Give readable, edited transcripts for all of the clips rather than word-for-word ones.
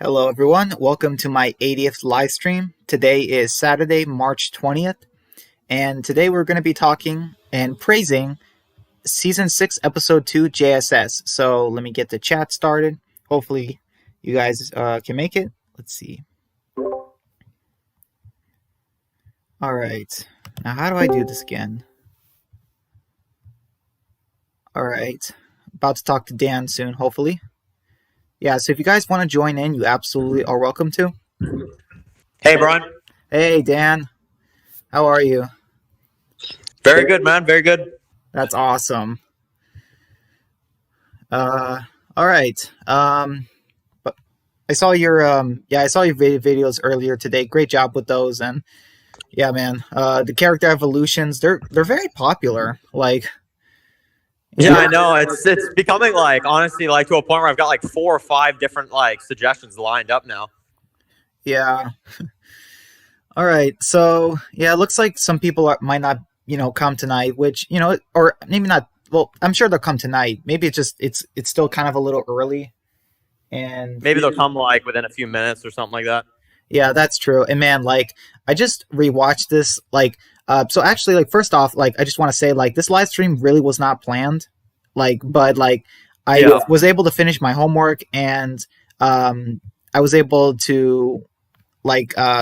Hello, everyone. Welcome to my 80th live stream. Today is Saturday, March 20th, and today we're going to be talking and praising Season 6, Episode 2, JSS. So let me get the chat started. Hopefully, you guys can make it. Let's see. All right. Now, how do I do this again? All right. About to talk to Dan soon, hopefully. Yeah, so if you guys want to join in, you absolutely are welcome to. Hey, Brian. Hey, Dan. How are you? Very good, man. Very good. That's awesome. All right. But I saw your videos earlier today. Great job with those, and yeah, man. The character evolutions, they're very popular. Like, yeah, I know. It's becoming honestly to a point where I've got 4 or 5 different suggestions lined up now. Yeah. All right. So yeah, it looks like some people might not, come tonight, which, or maybe not. Well, I'm sure they'll come tonight. Maybe it's still kind of a little early, and maybe they'll come within a few minutes or something like that. Yeah, that's true. And man, I just rewatched this. So actually, first off, I just want to say, this live stream really was not planned. But I was able to finish my homework, and I was able to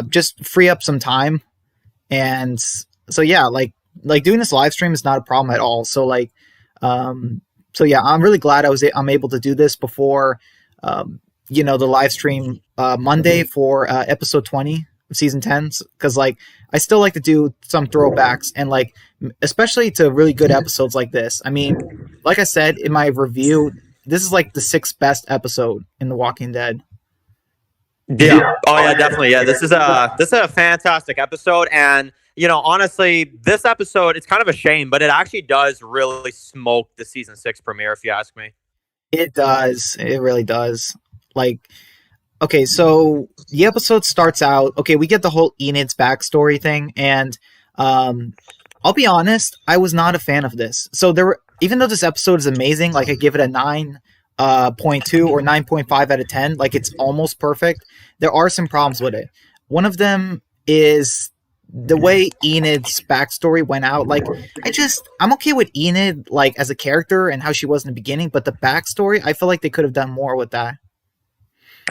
just free up some time, and so yeah, doing this live stream is not a problem at all. So so yeah, I'm really glad I'm able to do this before the live stream Monday for episode 20 of season 10, because I still like to do some throwbacks, and especially to really good episodes like this. I mean, like I said in my review, this is the 6th best episode in The Walking Dead. Yeah. Oh yeah, definitely. Yeah, this is a fantastic episode, and honestly, this episode, it's kind of a shame, but it actually does really smoke the season 6 premiere, if you ask me. It does. It really does. Okay, so the episode starts out. Okay, we get the whole Enid's backstory thing, and I'll be honest, I was not a fan of this. So even though this episode is amazing, I give it a 9.2 or 9.5 out of 10. It's almost perfect. There are some problems with it. One of them is the way Enid's backstory went out. I'm okay with Enid as a character and how she was in the beginning, but the backstory, I feel like they could have done more with that.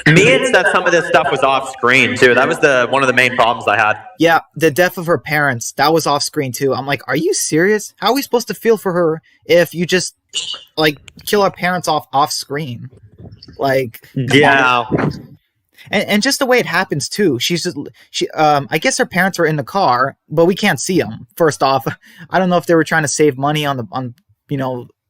Me, it's that some of this stuff was off screen too. That was one of the main problems I had. Yeah, the death of her parents, that was off screen too. I'm like, are you serious? How are we supposed to feel for her if you just kill our parents off screen? Yeah. And just the way it happens too. I guess her parents were in the car, but we can't see them. First off, I don't know if they were trying to save money on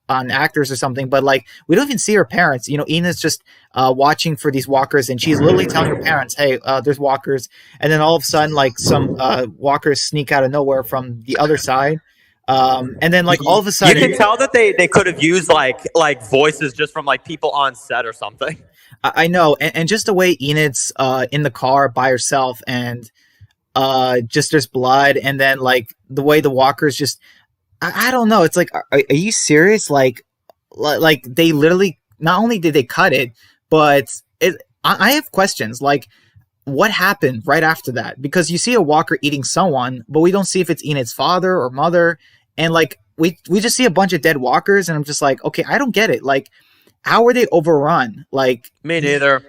actors or something, but we don't even see her parents. Enid's just watching for these walkers, and she's literally telling her parents, hey, there's walkers, and then all of a sudden some walkers sneak out of nowhere from the other side, and then all of a sudden you can tell that they could have used voices just from people on set or something. I know, and just the way Enid's in the car by herself, and just there's blood, and then the way the walkers just, I don't know. It's are you serious? They literally, not only did they cut it, but I have questions. What happened right after that? Because you see a walker eating someone, but we don't see if it's Enid's father or mother. And we just see a bunch of dead walkers, and I'm just okay, I don't get it. How are they overrun? Me neither.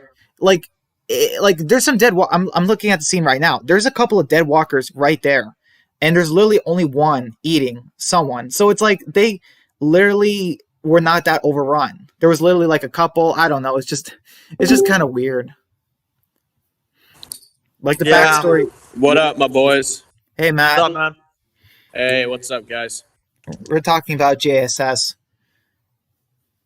There's some dead. I'm looking at the scene right now. There's a couple of dead walkers right there. And there's literally only one eating someone. So it's they literally were not that overrun. There was literally a couple. I don't know. It's just kind of weird. The backstory. What up, my boys? Hey, Matt. What's up, man? Hey, what's up, guys? We're talking about JSS.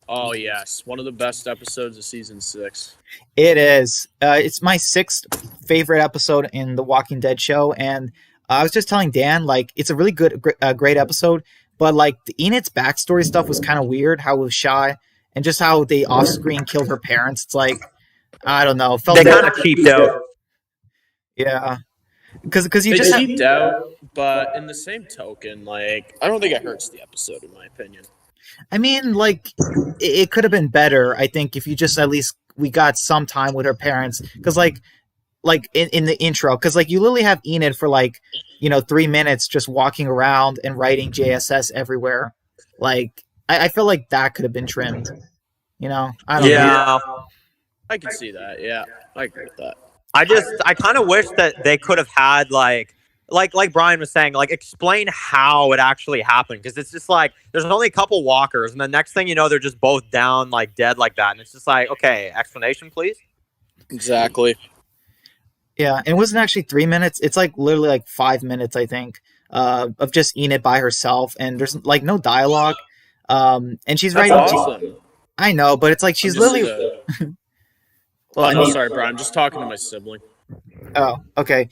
Oh, yes. One of the best episodes of season 6. It is. It's my 6th favorite episode in The Walking Dead show, and I was just telling Dan, it's a really great episode, but the Enid's backstory stuff was kind of weird, how it was shy, and just how they off-screen killed her parents. It's I don't know. They kind of cheaped out. Yeah. Because you they just cheaped out, but in the same token, I don't think it hurts the episode, in my opinion. I mean, it could have been better, I think, if you just at least we got some time with her parents, because like in the intro, because like you literally have Enid for like 3 minutes just walking around and writing JSS everywhere. Like I feel like that could have been trimmed. I don't know. I can see that. Yeah, I agree with that. I kind of wish that they could have had like Brian was saying, like explain how it actually happened, because it's just like there's only a couple walkers, and the next thing you know, they're just both down like dead like that, and it's just like, okay, explanation, please. Exactly. Yeah, and it wasn't actually 3 minutes. It's like literally like 5 minutes, I think, of just Enid by herself, and there's like no dialogue. And she's That's writing. awesome. I know, but it's like she's literally. Well, sorry, Brian. I'm just talking to my sibling. Oh, okay.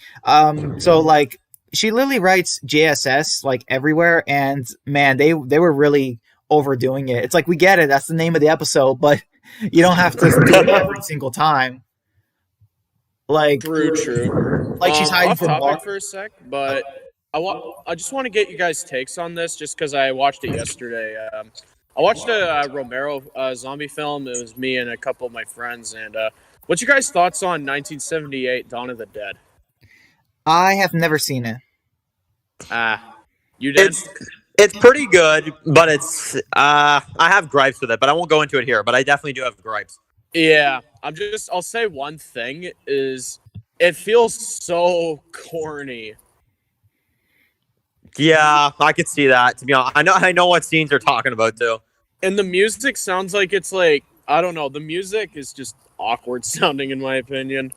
So like she literally writes JSS like everywhere, and man, they were really overdoing it. It's like, we get it, that's the name of the episode, but you don't have to do it every single time. Like True. Like she's hiding off from topic for a sec, but I just want to get you guys' takes on this, just because I watched it yesterday. I watched a Romero zombie film. It was me and a couple of my friends, and what's your guys' thoughts on 1978 Dawn of the Dead? I have never seen it. You did? It's pretty good, but it's I have gripes with it, but I won't go into it here. But I definitely do have gripes. Yeah, I'll say one thing is it feels so corny. Yeah, I could see that. To be honest, I know what scenes you're talking about too. And the music sounds like it's like, I don't know. The music is just awkward sounding, in my opinion.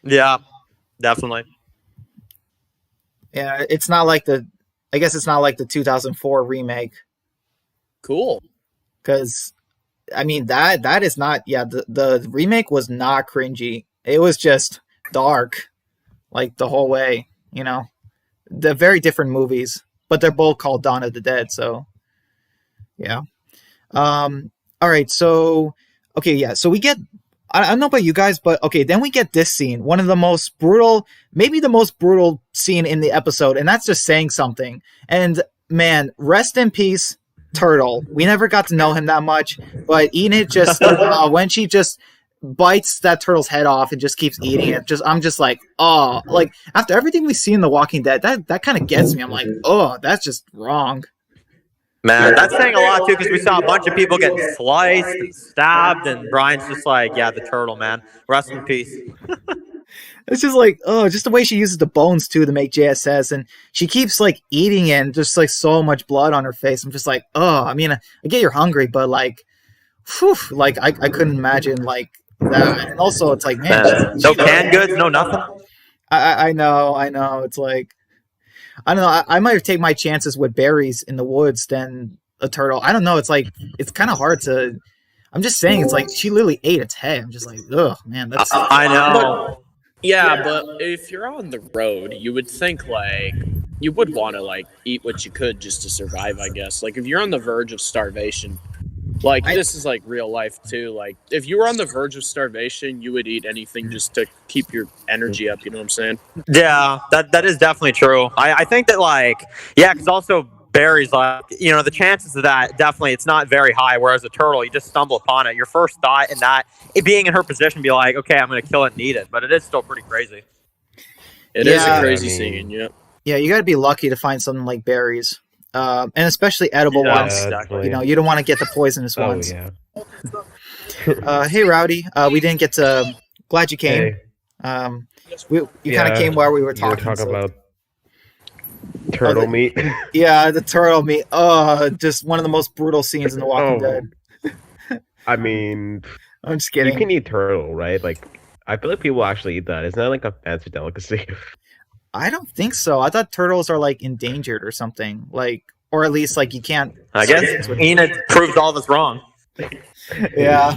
Yeah, definitely. Yeah, it's not like I guess it's not like the 2004 remake. Cool. Because, I mean, that is not, the remake was not cringy. It was just dark, like, the whole way, They're very different movies, but they're both called Dawn of the Dead, so, yeah. All right, so, okay, yeah, so we get, I don't know about you guys, but, okay, then we get this scene, one of the most brutal, maybe the most brutal scene in the episode, and that's just saying something. And, man, rest in peace, Turtle. We never got to know him that much, but Enid just, when she just bites that turtle's head off and just keeps eating it, I'm just like, oh, like, after everything we see in The Walking Dead, that kind of gets me. I'm like, oh, that's just wrong. Man, that's saying a lot too, because we saw a bunch of people get sliced and stabbed, and Brian's just like, yeah, the turtle, man. Rest in peace. It's just like, oh, just the way she uses the bones too to make JSS, and she keeps like eating it, and just like so much blood on her face. I'm just like, oh, I mean, I get you're hungry, but like, whew, like I couldn't imagine like that. And also, it's like, man, no canned goods, no nothing. I know. It's like, I don't know. I might take my chances with berries in the woods than a turtle. I don't know. It's like, it's kind of hard to. I'm just saying, it's like she literally ate its head. I'm just like, ugh, man. That's. I know. Yeah, but if you're on the road, you would think like you would want to like eat what you could just to survive, I guess. Like if you're on the verge of starvation, like this is like real life too. Like if you were on the verge of starvation, you would eat anything just to keep your energy up. You know what I'm saying? Yeah, that is definitely true. I think that like, yeah, because also berries, like, the chances of that, definitely it's not very high. Whereas a turtle, you just stumble upon it. Your first thought in that, it being in her position, be like, okay, I'm going to kill it and eat it. But it is still pretty crazy. It is a crazy scene. Yeah. Yeah, you got to be lucky to find something like berries, and especially edible ones. Exactly. You don't want to get the poisonous ones. Yeah. Hey, Rowdy. We didn't get to. Glad you came. Hey. You kind of came while we were talking. You were talking about turtle meat. Yeah, the turtle meat. Oh, just one of the most brutal scenes in The Walking Dead. I mean, I'm just kidding. You can eat turtle, right? Like, I feel like people actually eat that. Isn't that like a fancy delicacy? I don't think so. I thought turtles are like endangered or something. Like, or at least like you can't. I guess Enid proves all of us wrong. Yeah.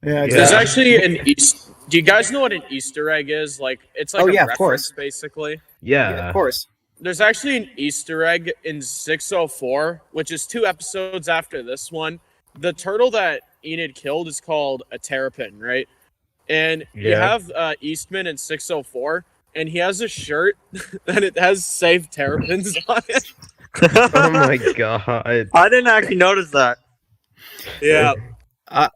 Yeah. There's actually an East. Do you guys know what an Easter egg is? Like, it's like a reference, of course. Basically. Yeah, of course. There's actually an Easter egg in 604, which is 2 episodes after this one. The turtle that Enid killed is called a terrapin, right? And you have Eastman in 604, and he has a shirt that it has "Save Terrapins" on it. Oh my god! I didn't actually notice that. Yeah.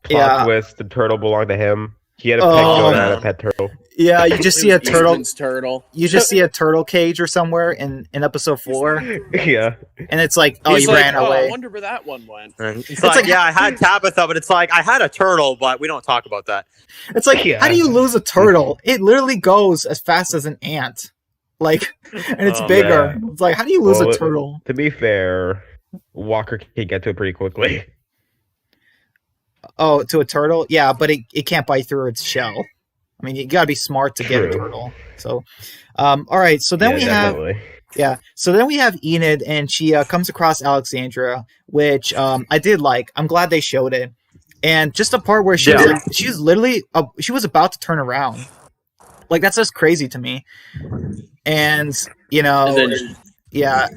Yeah. twist, the turtle belonged to him. He had a pet Oh, goat man. and a pet turtle. Yeah, you just It see a was turtle. Eastman's turtle. You just see a turtle cage or somewhere in episode 4, Yeah. and it's like, oh, He's he like, ran oh, I away. wonder where that one went. And it's like- like, yeah, I had Tabitha, but it's like I had a turtle, but we don't talk about that. It's like, Yeah. how do you lose a turtle? It literally goes as fast as an ant, like, and it's Oh, bigger. man. It's like, how do you lose Well, a turtle? To be fair, Walker can get to it pretty quickly. Oh, to a turtle? Yeah, but it can't bite through its shell. I mean, you gotta be smart to get a True. turtle. So, all right. So then Definitely. So then we have Enid, and she comes across Alexandria, which I did like. I'm glad they showed it, and just the part where she was like, she was literally she was about to turn around. Like, that's just crazy to me. And you know, And then- yeah,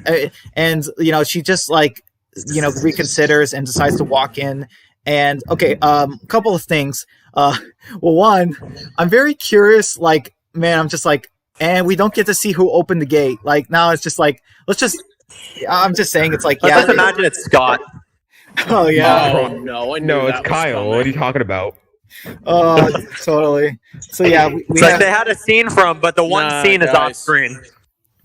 and you know, she just like, you know, reconsiders and decides to walk in. And okay, a couple of things. Well, one, I'm very curious. Like, man, I'm just like, and we don't get to see who opened the gate. Like, now it's just like, let's just. I'm just saying, it's like, Let's yeah. just imagine it's Scott. Oh yeah. Oh no! I knew No, that it's was Kyle. coming. What are you talking about? Oh, totally. So yeah, we It's like have, they had a scene from, but the one Nah, scene is off guys. screen.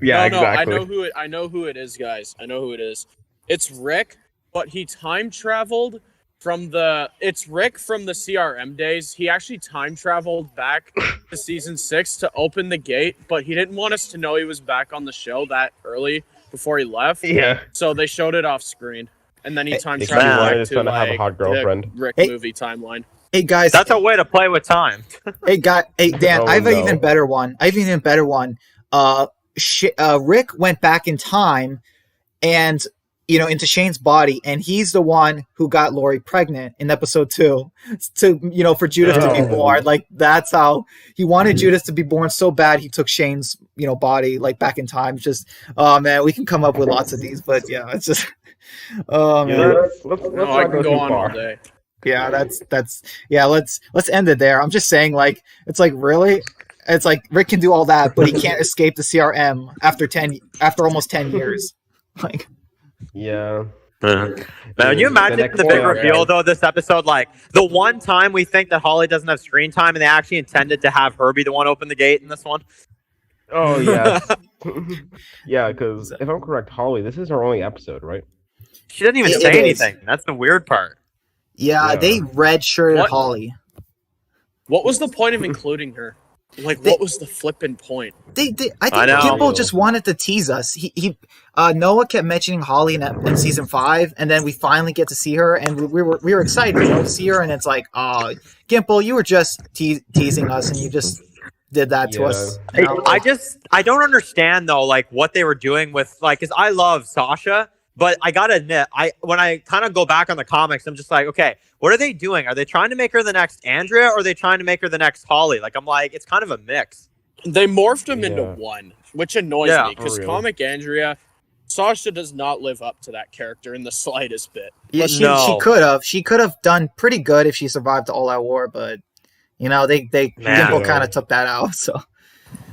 Yeah, no, exactly. I know who it is, guys. I know who it is. It's Rick, but he time traveled from the. It's Rick from the CRM days. He actually time traveled back to season 6 to open the gate, but he didn't want us to know he was back on the show that early before he left. Yeah. So they showed it off screen, and then he time He traveled wanted back his to son to have a like hot girlfriend. the Rick Hey. movie timeline. hey guys, That's a way to play with time. hey Dan, Oh, I have an no. even better one. Rick went back in time, and you know, into Shane's body, and he's the one who got Lori pregnant in episode 2 to, you know, for Judith to be Oh. born. Like, that's how he wanted Judith to be born so bad. He took Shane's, you know, body like back in time. Just, oh man, we can come up with lots of these, but yeah, it's just, oh man. Yeah, let's No, not I go can go too on all far. day. Yeah, that's yeah. Let's end it there. I'm just saying, like, it's like, really, it's like Rick can do all that, but he can't escape the CRM after almost 10 years. Like, Yeah. Man, can you imagine next the big one, reveal guys. though? This episode, like the one time we think that Holly doesn't have screen time, and they actually intended to have her be the one open the gate in this one. Oh yeah. Yeah, because if I'm correct, Holly, this is her only episode, right? She didn't even It say is. anything. That's the weird part. yeah, Yeah. they red-shirted What? Holly. What was the point of including her? Like, what was the flipping point? I think I know. Gimple just wanted to tease us. Noah kept mentioning Holly in season 5, and then we finally get to see her, and we were excited, you know, to see her, and it's like, oh, Gimple, you were just teasing us, and you just did that to us. You know? I don't understand though, like what they were doing with like, because I love Sasha, but I gotta admit, when I kind of go back on the comics, I'm just like, okay, what are they doing? Are they trying to make her the next Andrea, or are they trying to make her the next Holly? Like, I'm like, it's kind of a mix. They morphed him into Yeah. one, which annoys Yeah, me for because real. comic Andrea, Sasha does not live up to that character in the slightest bit. Yeah, But she no. she could have done pretty good if she survived the all-out war, but you know, they Man. Gimple kind of took that out. So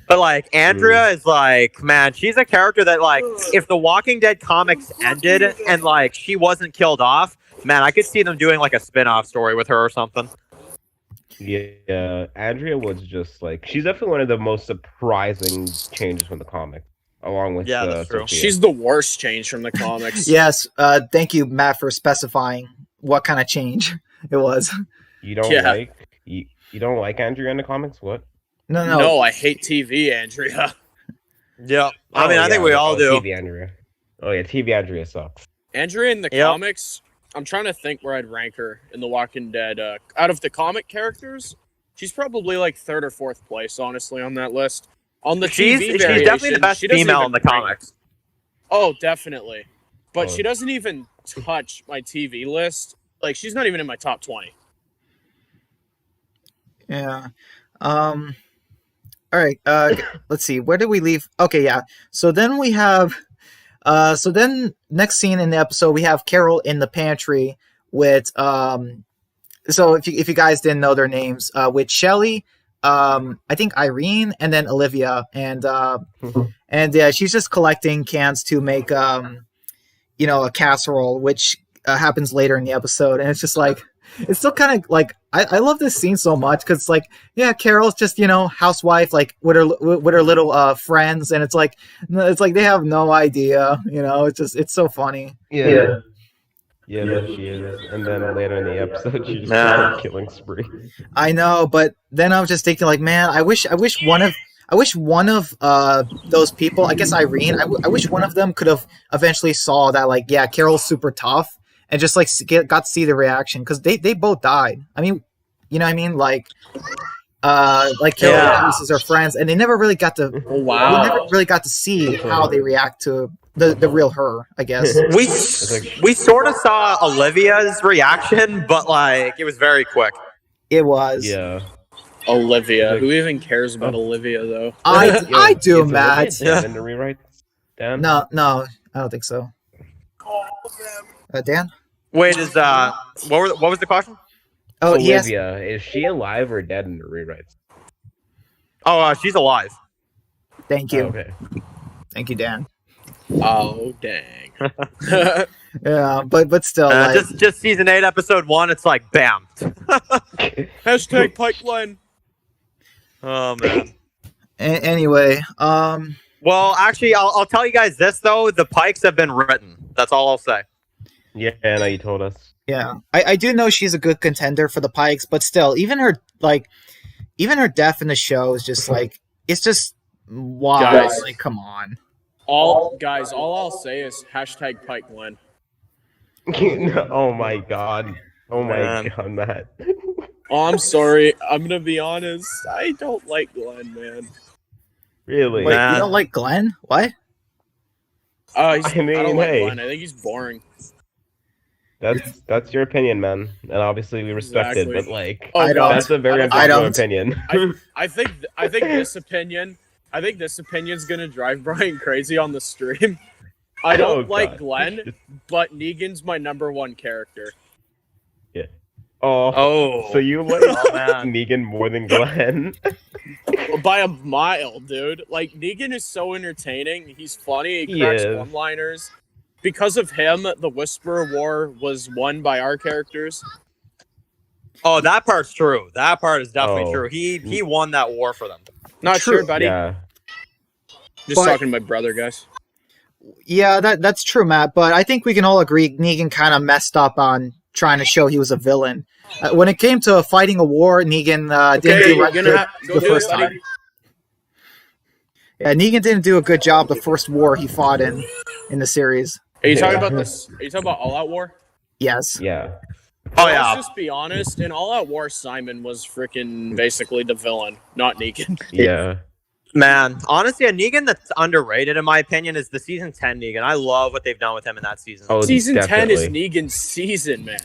But like Andrea is like, man, she's a character that like, if the Walking Dead comics ended and like she wasn't killed off, man, I could see them doing like a spin-off story with her or something. Yeah, Andrea was just like she's definitely one of the most surprising changes from the comic, along with Yeah, that's true. Sophia. She's the worst change from the comics. yes, thank you, Matt, for specifying what kind of change it was. You don't Yeah. like you don't like Andrea in the comics? What? No, I hate TV, Andrea. Yeah, I mean, I think we all do. TV Andrea. Oh yeah, TV Andrea sucks. Andrea in the Yep. comics, I'm trying to think where I'd rank her in The Walking Dead. Out of the comic characters, she's probably like 3rd or 4th place, honestly, on that list. On the She's TV she's variation, definitely the best she doesn't female even in the rank- comics. Oh, definitely. But Oh. she doesn't even touch my TV list. Like, she's not even in my top 20. Yeah. All right. Let's see. Where did we leave? Okay. Yeah. So then we have. So then next scene in the episode, we have Carol in the pantry with. So if you guys didn't know their names, with Shelly, I think Irene, and then Olivia, and yeah, she's just collecting cans to make you know, a casserole, which happens later in the episode, and it's just like. it's still kind of like I love this scene so much because it's like, yeah, Carol's just housewife, like with her little friends, and it's like they have no idea, it's so funny. Yeah. Yeah, no, she is. And then later in the episode, she just goes on a killing spree. I know, but then I was just thinking, like, man, I wish one of those people, I guess Irene, I wish one of them could have eventually saw that, like, yeah, Carol's super tough, and just like got to see the reaction, because they both died. I mean, you know what I mean? Like Carol loses her friends, and they never really got to. Oh, wow. We never really got to see how they react to the real her, I guess. We sort of saw Olivia's reaction, but like it was very quick. It was. Yeah. Olivia. Who even cares about Olivia though? I do, Matt. In the rewrite, Dan? No, I don't think so. Dan? Wait, is what was the question? Oh, Olivia, is she alive or dead in the rewrites? Oh, she's alive. Thank you. Oh, okay. Thank you, Dan. Oh, dang. Yeah, but still, just season 8, episode 1. It's like bam. Hashtag pipeline. Oh man. Anyway, well, actually, I'll tell you guys this though: the Pikes have been written. That's all I'll say. Yeah, Anna, you told us. Yeah, I do know she's a good contender for the Pikes, but still, even her death in the show is just like, it's just wow. Guys. Like, come on. All I'll say is hashtag Pike Glenn. Oh my god. Oh my god, Matt. Oh, I'm sorry. I'm gonna be honest. I don't like Glenn, man. Really? Wait, you don't like Glenn? What? I don't like hey. Glenn. I think he's boring. That's your opinion, man, and obviously we respect Exactly. it. But like, Oh, that's a very objective opinion. I think this opinion. I think this opinion's gonna drive Brian crazy on the stream. I don't like Glenn, but Negan's my number 1 character. Yeah. Oh. So you like Negan more than Glenn? By a mile, dude. Like, Negan is so entertaining. He's funny. He cracks one-liners. Because of him, the Whisperer War was won by our characters. Oh, that part's true. That part is definitely true. He won that war for them. Not sure, buddy. Yeah. Just talking to my brother, guys. Yeah, that's true, Matt. But I think we can all agree Negan kind of messed up on trying to show he was a villain. When it came to fighting a war, Negan didn't do the first time. Yeah, Negan didn't do a good job the first war he fought in the series. Are you talking about this? Are you talking about All Out War? Yes. Yeah. Oh yeah. Let's just be honest. In All Out War, Simon was freaking basically the villain, not Negan. Yeah. Man, honestly, a Negan that's underrated, in my opinion, is the season 10 Negan. I love what they've done with him in that season. Oh, season definitely. 10 is Negan's season, man.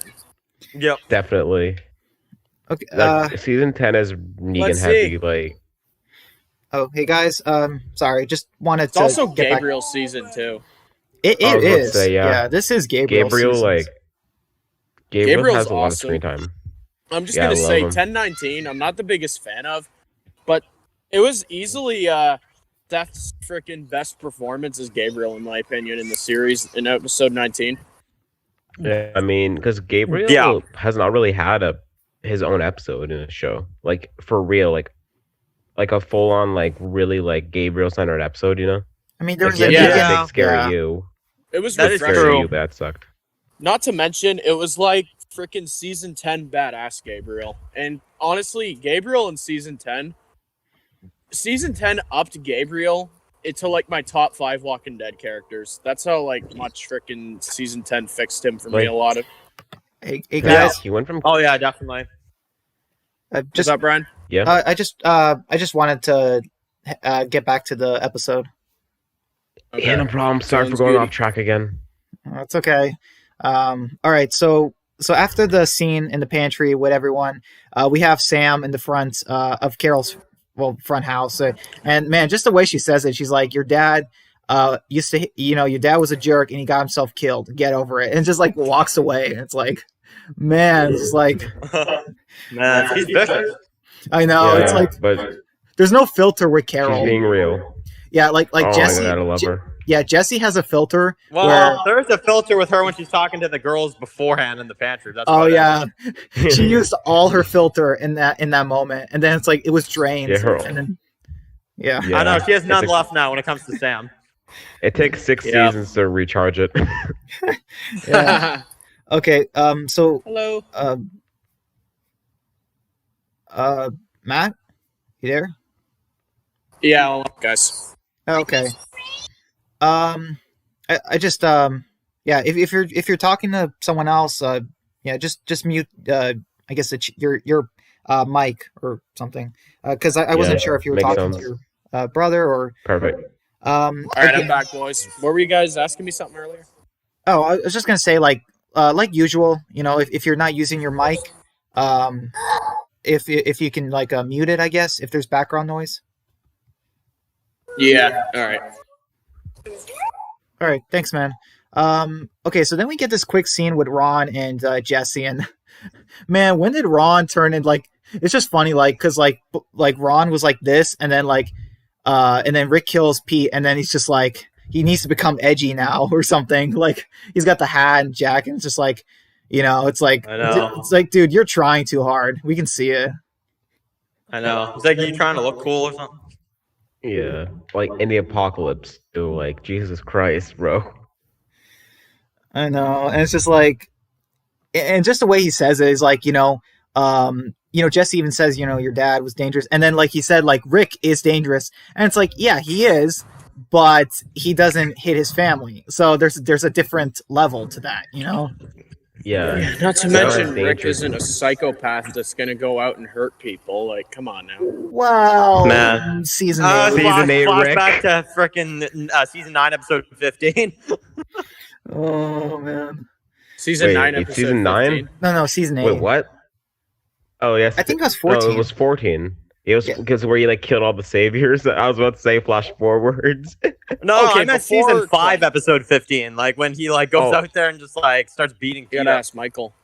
Yep. Definitely. Okay. Like, season 10 is Negan heavy. Like. Oh, hey guys. Sorry, just wanted It's to. also get Gabriel's season too. It is. Say, yeah. This is Gabriel. Gabriel Gabriel's has a lot of awesome. screen time. I'm just gonna say 1019. I'm not the biggest fan of, but it was easily Death's freaking best performance as Gabriel, in my opinion, in the series in episode 19. Yeah, I mean, because Gabriel has not really had his own episode in a show, like for real, like a full on really Gabriel centered episode, you know. I mean, there's Big Scary You. It was that refreshing. Scary You, that sucked. Not to mention, it was like freaking season 10 badass Gabriel. And honestly, Gabriel in season 10 upped Gabriel into like my top 5 Walking Dead characters. That's how much freaking season 10 fixed him for me a lot of. Hey guys. He went from. Oh yeah, definitely. What's up, Brian? Yeah. I just wanted to get back to the episode. Okay. Yeah, no problem. Sorry for going off track again. That's okay. All right. So after the scene in the pantry with everyone, we have Sam in the front of Carol's front house, and man, just the way she says it, she's like, "Your dad used to, your dad was a jerk, and he got himself killed. Get over it." And just walks away, and it's like, man, it's like, man, he's vicious. I know. It's but there's no filter with Carol. She's being real. Yeah, like oh Jesse. My God, I love her. Yeah, Jessie has a filter. Well, there's a filter with her when she's talking to the girls beforehand in the pantry. That's yeah, she used all her filter in that moment, and then it's like it was drained. And then, yeah. I know she has none left now when it comes to Sam. It takes 6 seasons to recharge it. Yeah. Okay. So. Hello. Matt, you there? Yeah, guys. Okay. I just yeah. If you're talking to someone else, yeah, just mute. I guess it's your mic or something. Because I wasn't sure if you were talking to your brother or. Perfect. All right, I'm back, boys. What were you guys asking me something earlier? Oh, I was just gonna say like usual, you know, if you're not using your mic, if you can like mute it, I guess if there's background noise. Yeah. All right. All right. Thanks, man. Okay, so then we get this quick scene with Ron and Jessie, and man, when did Ron turn in like? It's just funny, like because like Ron was like this, and then Rick kills Pete, and then he's just like he needs to become edgy now or something. Like he's got the hat and jacket, and it's just like, you know, it's like it's like, dude, you're trying too hard. We can see it. I know. It's like you trying to look cool or something. Yeah, like in the apocalypse, too. Like Jesus Christ, bro. I know, and it's just like, and just the way he says it is like, you know, Jesse even says, you know, your dad was dangerous, and then like he said, like Rick is dangerous, and it's like, yeah, he is, but he doesn't hit his family, so there's a different level to that, you know. Yeah. Not to mention, Rick isn't a psychopath that's gonna go out and hurt people. Like, come on now. Wow, man. Season 8, flashback to frickin' season 9, episode 15. Oh man. Season 9, episode season 9? No, season 8. Wait, what? Oh yes, I think it was 14. No, it was 14. It was because where you like killed all the saviors. I was about to say flash forwards. No, I meant season 5, episode 15. Like when he like goes out there and just like starts beating people. You gotta ask Michael.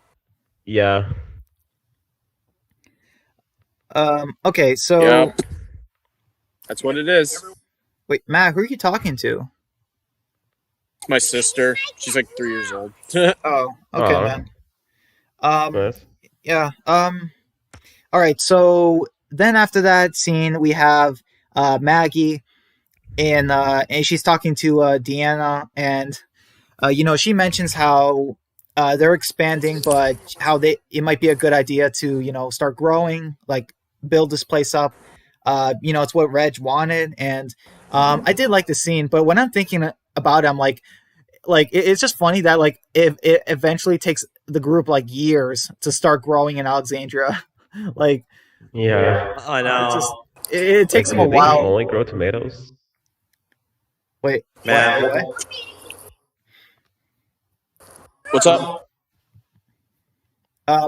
Yeah. Okay, so. Yep. That's what it is. Wait, Matt, who are you talking to? My sister. She's like 3 years old. Oh, okay, man. Yeah. All right. So then after that scene, we have Maggie, and she's talking to Deanna, and she mentions how they're expanding, but how it might be a good idea to start growing, like build this place up. It's what Reg wanted, and I did like the scene, but when I'm thinking about it, I'm like it's just funny that like it eventually takes the group like years to start growing in Alexandria. Like, yeah, I know. It takes them a while. They only grow tomatoes. Wait, man. What? What's up?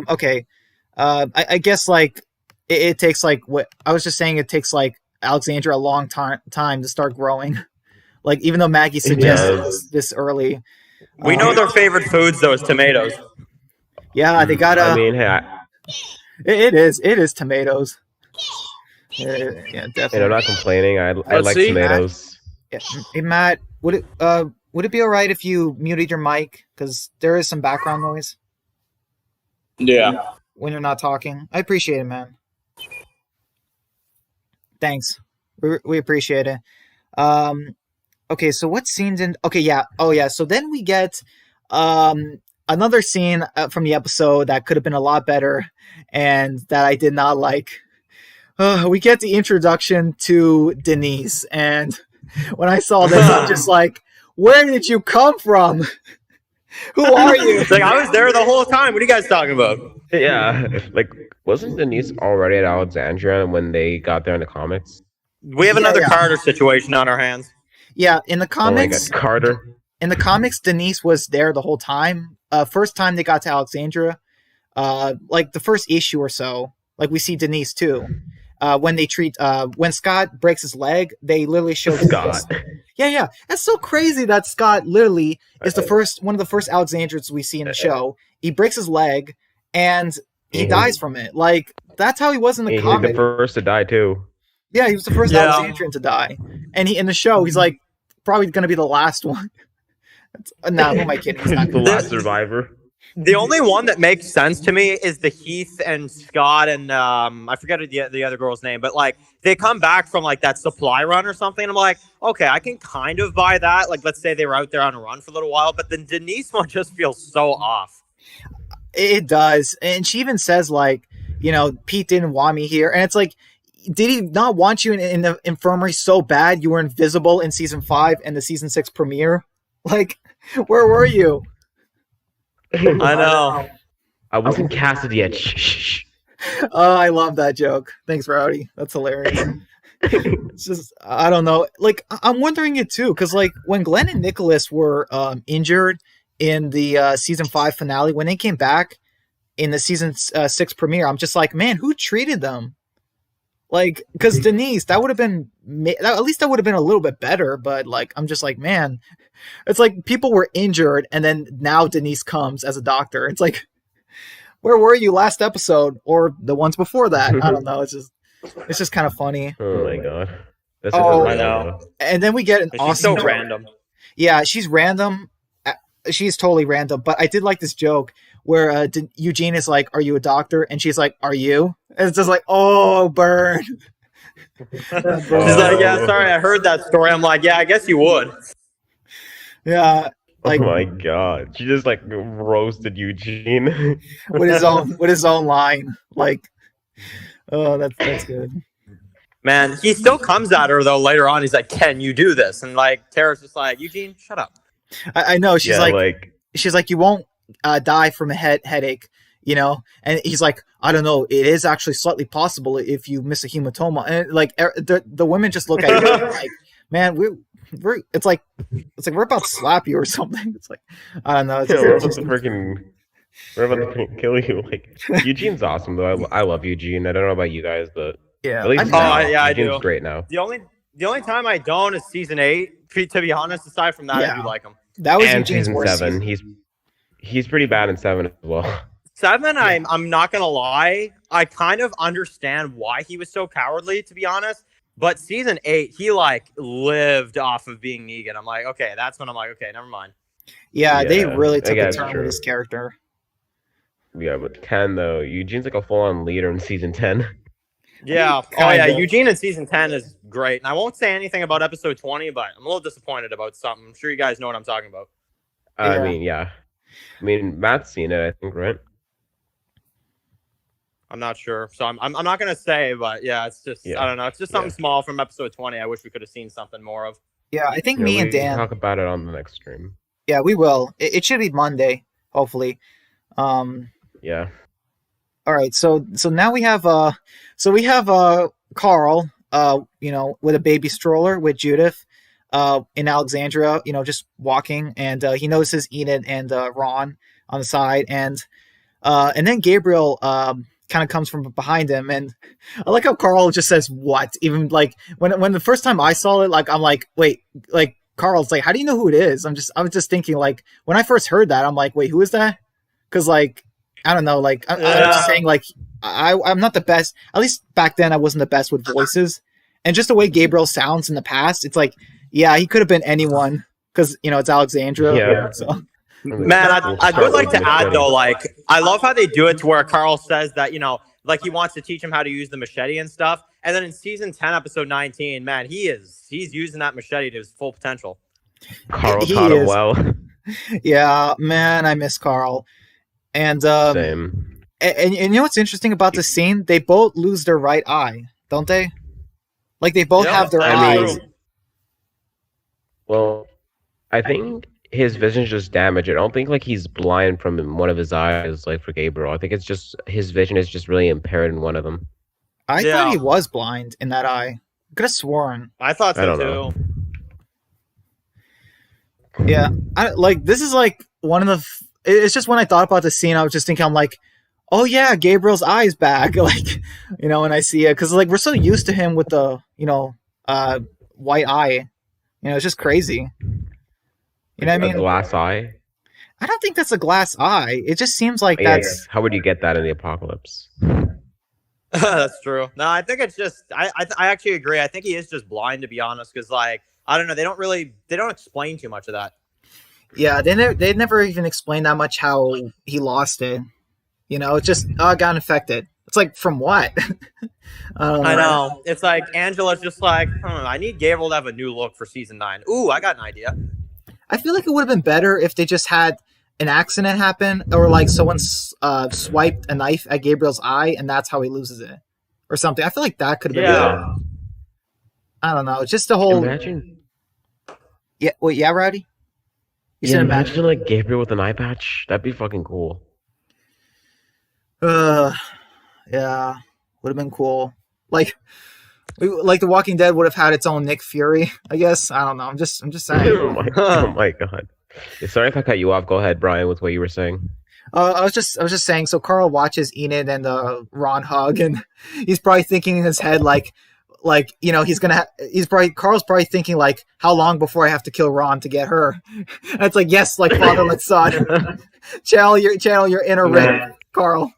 Okay. I guess like it takes like what I was just saying. It takes like Alexandria a long time to start growing. Like even though Maggie suggests this early, we know their favorite foods though is tomatoes. Yeah, they gotta. I mean, it is tomatoes. Yeah, definitely. And I'm not complaining. I like tomatoes. Matt, hey Matt, would it be alright if you muted your mic because there is some background noise? Yeah. When you're not talking, I appreciate it, man. Thanks, we appreciate it. Okay, so what scenes in? Okay, yeah. Oh yeah. So then we get another scene from the episode that could have been a lot better and that I did not like. We get the introduction to Denise, and when I saw this, I'm just like, where did you come from? Who are you? It's like, I was there the whole time. What are you guys talking about? Yeah, like, wasn't Denise already at Alexandria when they got there in the comics? We have another Carter situation on our hands. Yeah, in the comics, Carter. In the comics, Denise was there the whole time. First time they got to Alexandria, like the first issue or so, like we see Denise too. When Scott breaks his leg, they literally show Scott. Yeah, that's so crazy that Scott literally is one of the first Alexandrians we see in the show. He breaks his leg and he dies from it. Like that's how he was in the comic. He's the first to die too. Yeah, he was the first Alexandrian to die, and in the show he's like probably going to be the last one. No, who am I kidding? He's not The last survivor. The only one that makes sense to me is the Heath and Scott and I forget the other girl's name, but like they come back from like that supply run or something. And I'm like, okay, I can kind of buy that. Like, let's say they were out there on a run for a little while, but the Denise one just feels so off. It does, and she even says like, Pete didn't want me here, and it's like, did he not want you in the infirmary so bad you were invisible in season 5 and the season 6 premiere? Like, where were you? I know. I wasn't casted yet. Shh. Oh, I love that joke. Thanks, Rowdy. That's hilarious. It's just, I don't know. Like, I'm wondering it too, because like when Glenn and Nicholas were injured in the season 5 finale, when they came back in the season 6 premiere, I'm just like, man, who treated them? Like, because Denise, that would have been, at least that would have been a little bit better, but like, I'm just like, man, it's like people were injured and then now Denise comes as a doctor. It's like, where were you last episode or the ones before that? I don't know. It's just kind of funny. Oh my God. I know. And then we get an awesome so joke. Random. Yeah, she's random. She's totally random, but I did like this joke where Eugene is like, "Are you a doctor?" And she's like, "Are you?" And it's just like, "Oh, burn." She's like, "Yeah, sorry, I heard that story." I'm like, "Yeah, I guess you would." Yeah. Like, oh my God, she just like roasted Eugene with his own line. Like, oh, that's good. Man, he still comes at her though later on. He's like, "Can you do this?" And like Tara's just like, "Eugene, shut up." I know. She's like, "You won't die from a headache," And he's like, "I don't know. It is actually slightly possible if you miss a hematoma." And like the women just look at you like, "Man, we're it's like we're about to slap you or something." It's like, I don't know. We're about to kill you. Like, Eugene's awesome though. I love Eugene. I don't know about you guys, but yeah, at least I Eugene's do. great now. The only time I don't is season 8. To be honest, aside from that, I do like him. That was and Eugene's season 7. He's pretty bad in 7 as well. 7, yeah. I'm not gonna lie. I kind of understand why he was so cowardly, to be honest. But season 8, he like lived off of being Negan. I'm like, okay, that's when I'm like, okay, never mind. Yeah, they really took a turn with his character. Yeah, but 10 though, Eugene's like a full-on leader in season 10. Yeah. Oh yeah, Eugene in season 10 is great. And I won't say anything about episode 20, but I'm a little disappointed about something. I'm sure you guys know what I'm talking about. I mean, yeah. I mean, Matt's seen it, I think, right? I'm not sure. So I'm not going to say, but yeah, it's just, I don't know. It's just something small from episode 20. I wish we could have seen something more of. Yeah, I think me and Dan... We'll talk about it on the next stream. Yeah, we will. It should be Monday, hopefully. Yeah. All right, so now we have Carl, with a baby stroller with Judith, in Alexandria, just walking, and he notices Enid and Ron on the side, and then Gabriel kind of comes from behind him, and I like how Carl just says what, even like when the first time I saw it, like I'm like, wait, like Carl's like, how do you know who it is? I was just thinking, like, when I first heard that, I'm like, wait, who is that? Because like, I don't know, like I'm just saying, like I'm not the best. At least back then, I wasn't the best with voices, and just the way Gabriel sounds in the past, it's like, yeah, he could have been anyone because it's Alexandria. Yeah. So. Man, I would like to add though, like I love how they do it to where Carl says that like he wants to teach him how to use the machete and stuff, and then in season 10, episode 19, man, he's using that machete to his full potential. Carl taught him well. Yeah, man, I miss Carl. And same. And you know what's interesting about this scene? They both lose their right eye, don't they? Like they both have their eyes. Well, I think his vision's just damaged. I don't think like he's blind from one of his eyes, like for Gabriel. I think it's just his vision is just really impaired in one of them. I thought he was blind in that eye. Could have sworn. I thought so too. Yeah, this is like one of the. It's just when I thought about the scene, I was just thinking, I'm like, oh yeah, Gabriel's eye's back. Like, when I see it, because like we're so used to him with the white eye. It's just crazy. You know what I mean? Glass eye? I don't think that's a glass eye. It just seems like that's... How would you get that in the apocalypse? That's true. No, I think it's just... I actually agree. I think he is just blind, to be honest, because, like, I don't know. They don't explain too much of that. Yeah, they never even explained that much how he lost it. You know, it's just got infected. It's like, from what? I know. It's like Angela's just like, I need Gabriel to have a new look for season 9. Ooh, I got an idea. I feel like it would have been better if they just had an accident happen, or like someone swiped a knife at Gabriel's eye and that's how he loses it, or something. I feel like that could have been better. I don't know. Just the whole. Imagine. Yeah. Wait. Yeah, Rowdy. Imagine like Gabriel with an eye patch. That'd be fucking cool. Yeah, would have been cool. Like The Walking Dead would have had its own Nick Fury, I guess. I don't know. I'm just saying. Oh my god. Sorry if I cut you off. Go ahead, Brian, with what you were saying. I was just saying. So Carl watches Enid and Ron hug, and he's probably thinking in his head like you know, Carl's probably thinking like, how long before I have to kill Ron to get her? And it's like, yes, like father, like son. channel your inner Rick, Carl.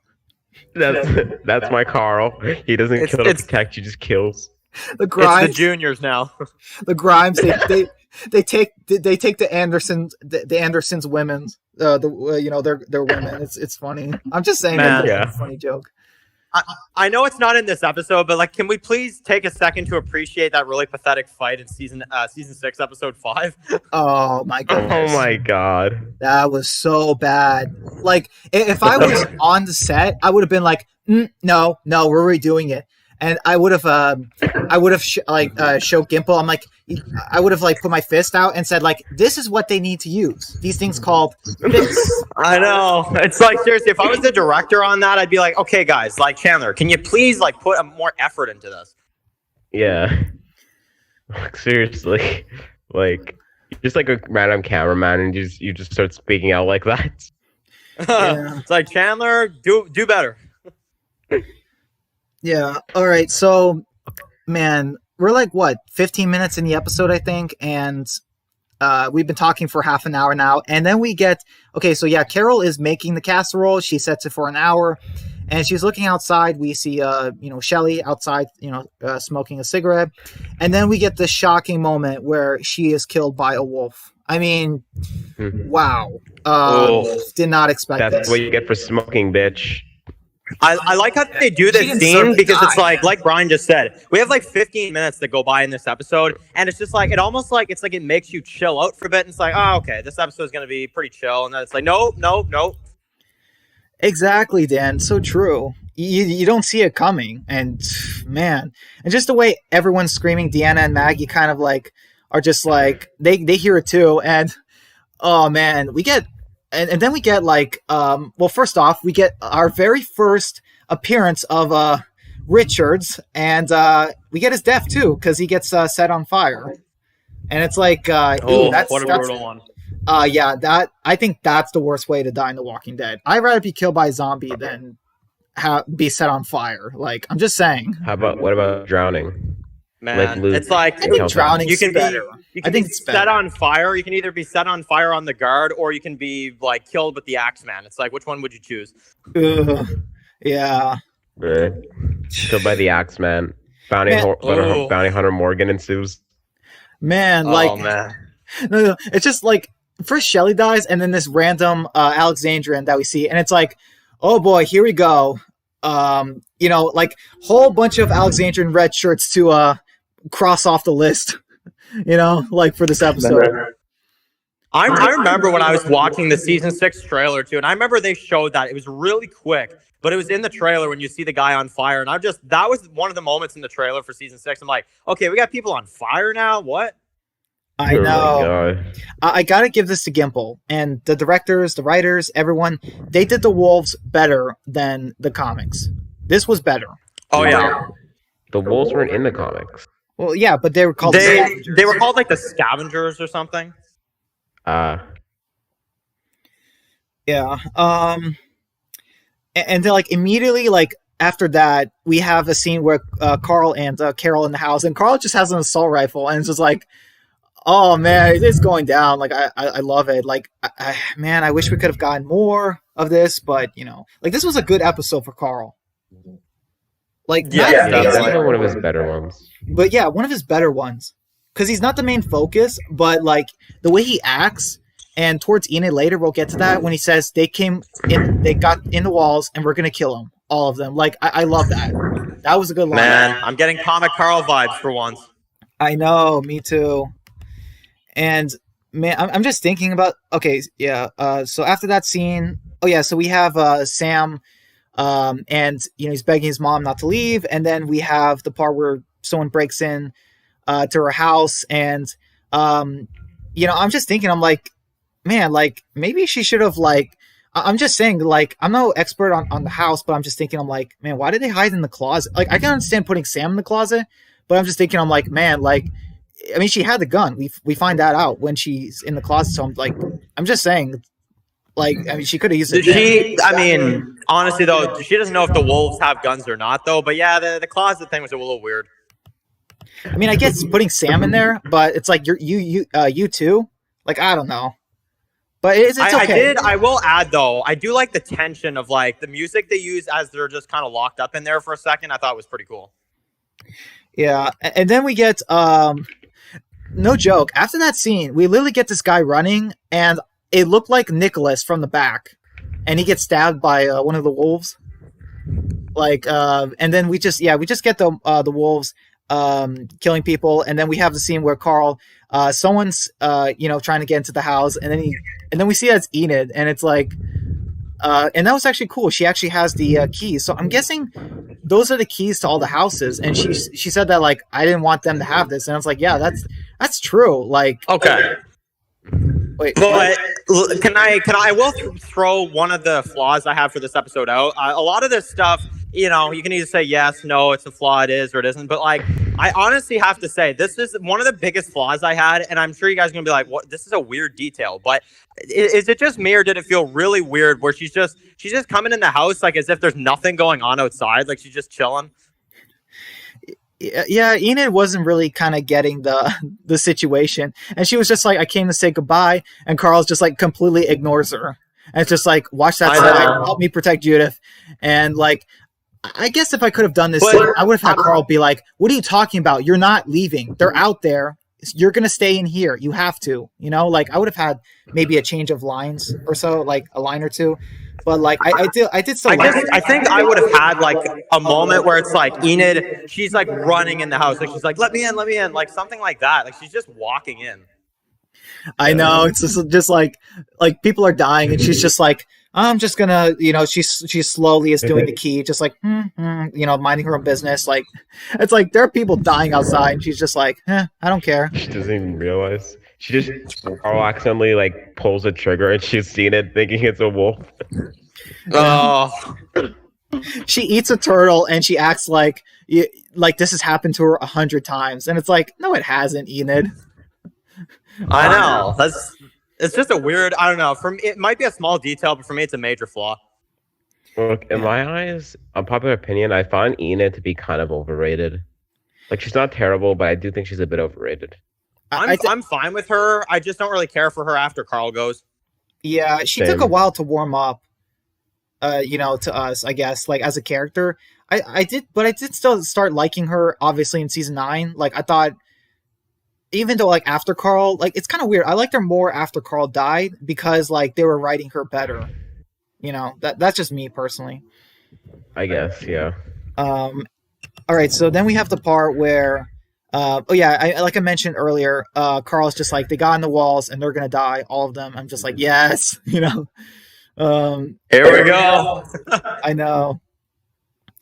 That's my Carl. He doesn't kill to protect. He just kills. The Grimes, it's the juniors now. The Grimes, they take the Andersons women's you know, their women. It's funny. I'm just saying, it's a funny joke. I know it's not in this episode, but like, can we please take a second to appreciate that really pathetic fight in season 6, episode 5? Oh my goodness! Oh my god, that was so bad. Like, if I was on the set, I would have been like, no, we're redoing it. And I would have showed Gimple. I'm like, I would have like put my fist out and said like, this is what they need to use. These things called fists. I know. It's like, seriously, if I was the director on that, I'd be like, okay, guys, like, Chandler, can you please like put more effort into this? Yeah. Like, seriously, like, you're just like a random cameraman, and you just start speaking out like that. Yeah. It's like, Chandler, do better. Yeah. All right. So, man, we're like, what, 15 minutes in the episode, I think. And we've been talking for half an hour now. And then we get, okay, so yeah, Carol is making the casserole. She sets it for an hour. And she's looking outside. We see, Shelly outside, smoking a cigarette. And then we get this shocking moment where she is killed by a wolf. I mean, wow. Did not expect this. That's what you get for smoking, bitch. I like how they do this scene because it's like Brian just said, we have like 15 minutes that go by in this episode, and it's just like, it makes you chill out for a bit, and it's like, oh, okay, this episode is going to be pretty chill, and then it's like, no. Exactly, Dan. So true. You don't see it coming, and man, and just the way everyone's screaming, Deanna and Maggie kind of like are just like they hear it too, and oh man, we get. And then we get like, first off, we get our very first appearance of Richards, and we get his death too, because he gets set on fire. And it's like, what a brutal one. I think that's the worst way to die in The Walking Dead. I'd rather be killed by a zombie than be set on fire. Like, I'm just saying. What about drowning? Man, it's like, I think drowning is better. You can be set on fire. You can either be set on fire on the guard, or you can be like killed with the Axeman. It's like, which one would you choose? Yeah. Killed by the Axeman. Bounty Hunter Morgan ensues. Man, no, it's just like first Shelly dies, and then this random Alexandrian that we see, and it's like, oh boy, here we go. Like whole bunch of Alexandrian red shirts to cross off the list. Like for this episode. I remember when I was watching the season 6 trailer too, and I remember they showed that it was really quick, but it was in the trailer when you see the guy on fire, and that was one of the moments in the trailer for season 6. I'm like, okay, we got people on fire now. What? I know. I gotta give this to Gimple and the directors, the writers, everyone. They did the wolves better than the comics. This was better. Oh yeah. The wolves weren't in the comics. Well, yeah, but they were called scavengers. They were called like the scavengers or something. Yeah. And then like immediately like after that we have a scene where Carl and Carol in the house, and Carl just has an assault rifle, and it's just like, oh man, it's going down. Like I love it. Like I wish we could have gotten more of this, but like this was a good episode for Carl. Like that's one of his better ones. But yeah, one of his better ones. because he's not the main focus, but like the way he acts, and towards Enid later we'll get to that when he says they got in the walls and we're gonna kill them, all of them. Like I love that. That was a good line. Man, I'm getting Comic Carl vibes for once. I know, me too. And man, I'm just thinking about so after that scene, so we have Sam, and he's begging his mom not to leave, and then we have the part where someone breaks in to her house, and I'm just thinking, I'm like, man, like maybe she should have I'm just saying, like, I'm no expert on the house, but I'm just thinking, I'm like, man, why did they hide in the closet? Like, I can understand putting Sam in the closet, but I'm just thinking, I'm like, man, like, I mean, she had the gun. We find that out when she's in the closet. So I'm like, I'm just saying, like, I mean, she could have used it. I mean, honestly though, she doesn't know if the wolves have guns or not, though. But yeah, the closet thing was a little weird. I mean, I guess putting Sam in there, but it's like you too. Like, I don't know. But it's okay. I will add, though, I do like the tension of, like, the music they use as they're just kind of locked up in there for a second. I thought it was pretty cool. Yeah, and then we get, no joke, after that scene, we literally get this guy running, and it looked like Nicholas from the back, and he gets stabbed by one of the wolves. Like, and then we just get the wolves killing people, and then we have the scene where Carl, someone's trying to get into the house, and then we see that it's Enid, and it's like, and that was actually cool. She actually has the keys, so I'm guessing those are the keys to all the houses. And she said that, like, I didn't want them to have this, and I was like, yeah, that's true. Like, okay. Wait, but I will throw one of the flaws I have for this episode out. A lot of this stuff, you can either say yes, no, it's a flaw, it is, or it isn't. But, like, I honestly have to say, this is one of the biggest flaws I had, and I'm sure you guys are going to be like, what? This is a weird detail. But is it just me, or did it feel really weird where she's just coming in the house, like, as if there's nothing going on outside, like she's just chilling? Yeah, Enid wasn't really kind of getting the situation, and she was just like, I came to say goodbye, and Carl's just like completely ignores her, and it's just like, watch that side, help me protect Judith. And like, I guess if I could have done this scene, I would have had Carl be like, what are you talking about? You're not leaving. They're out there. You're going to stay in here. You have to, like, I would have had maybe a change of lines or so, like a line or two. But like, I did still. I think I would have had like a moment where it's like Enid, she's like running in the house, like she's like, let me in, like something like that. Like she's just walking in. I know, it's just like people are dying, and she's just like, I'm just gonna, she slowly is doing the key, just like, minding her own business. Like, it's like there are people dying outside, and she's just like, I don't care. She doesn't even realize. She just accidentally like pulls a trigger, and she's seen it, thinking it's a wolf. Oh. She eats a turtle, and she acts like this has happened to her 100 times, and it's like, no, it hasn't, Enid. I know. It's just a weird, I don't know. It might be a small detail, but for me, it's a major flaw. Look, in my eyes, unpopular opinion, I find Enid to be kind of overrated. Like, she's not terrible, but I do think she's a bit overrated. I'm fine with her. I just don't really care for her after Carl goes. Yeah, she took a while to warm up, to us, I guess, like, as a character. I did still start liking her, obviously, in season 9. Like, I thought, even though, like, after Carl, like, it's kind of weird. I liked her more after Carl died because, like, they were writing her better. That's just me personally. I guess, yeah. All right, so then we have the part where, like I mentioned earlier, Carl's just like, they got in the walls and they're gonna die, all of them. I'm just like, yes, Here we go. I know,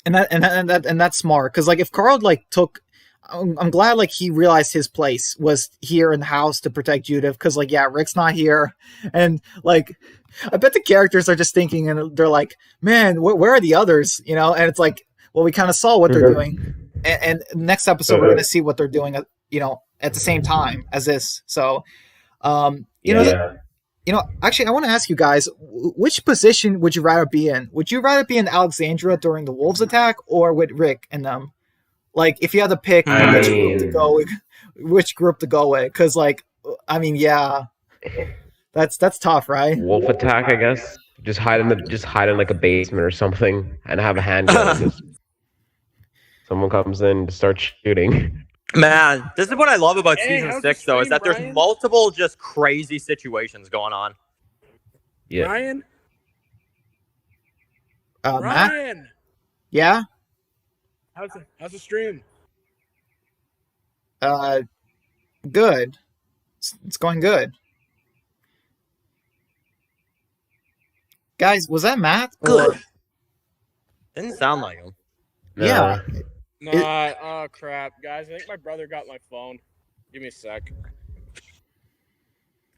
and that's smart, because like if Carl like took. I'm glad like he realized his place was here in the house to protect Judith, because like, yeah, Rick's not here, and like I bet the characters are just thinking, and they're like, man, where are the others, and it's like, well, we kind of saw what they're doing, and next episode we're going to see what they're doing at the same time as this. So actually I want to ask you guys, which position would you rather be in? Would you rather be in Alexandria during the wolves attack, or with Rick and them? Like, if you had to pick which group to go with, because, like, I mean, yeah, that's tough, right? Wolf attack, I guess. Just hide in like a basement or something, and have a handgun. Someone comes in to start shooting. Man, this is what I love about season how's 6, the though, is stream, that there's Ryan? multiple just crazy situations going on. Yeah. Ryan? Matt? Ryan? Yeah? How's the stream? Good. It's going good. Guys, was that Matt? Good. Didn't sound like him. Yeah. Nah, oh crap. Guys, I think my brother got my phone. Give me a sec.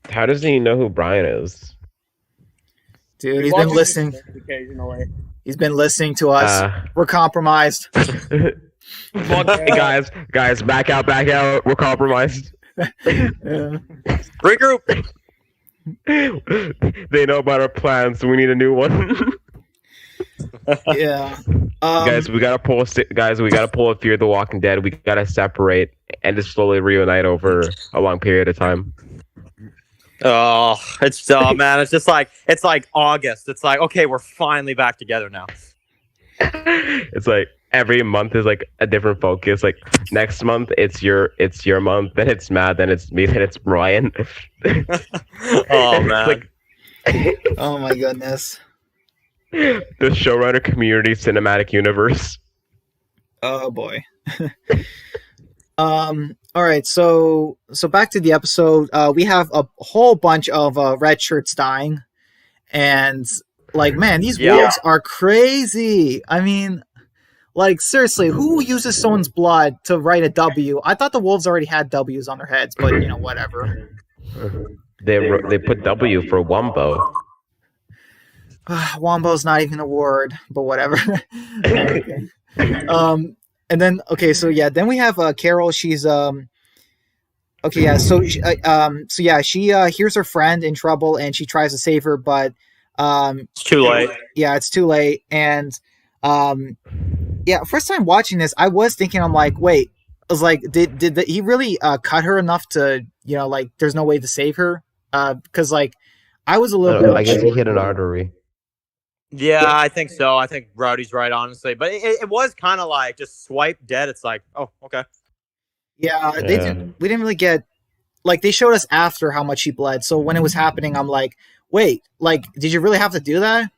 How does he know who Brian is? Dude, he's been listening. Occasionally. He's been listening to us. We're compromised. guys, back out. We're compromised. Regroup. They know about our plans, so we need a new one. Yeah. Guys, we gotta pull a Fear the Walking Dead. We gotta separate and just slowly reunite over a long period of time. Oh, man, it's like August. It's like, okay, we're finally back together now. It's like every month is like a different focus. Like next month it's your month, then it's Matt, then it's me, then it's Brian. Oh man. Oh my goodness. The showrunner community cinematic universe. Oh boy. All right, so back to the episode. We have a whole bunch of red shirts dying, and like, man, these wolves are crazy. I mean, like, seriously, who uses someone's blood to write a W? I thought the wolves already had W's on their heads, but whatever. They put W for Wombo. Wombo's not even a word, but whatever. Okay. And then then we have Carol. She's she hears her friend in trouble and she tries to save her, but it's too late. Yeah, it's too late. And first time watching this, I was thinking, I'm like, wait, I was like, did he really cut her enough to, like, there's no way to save her? Because like I was a little bit. I guess he hit an artery. Yeah, I think so. I think Rowdy's right, honestly. But it was kind of like just swipe dead. It's like, oh, okay. Yeah, we didn't really get, like, they showed us after how much she bled. So when it was happening, I'm like, wait, like, did you really have to do that?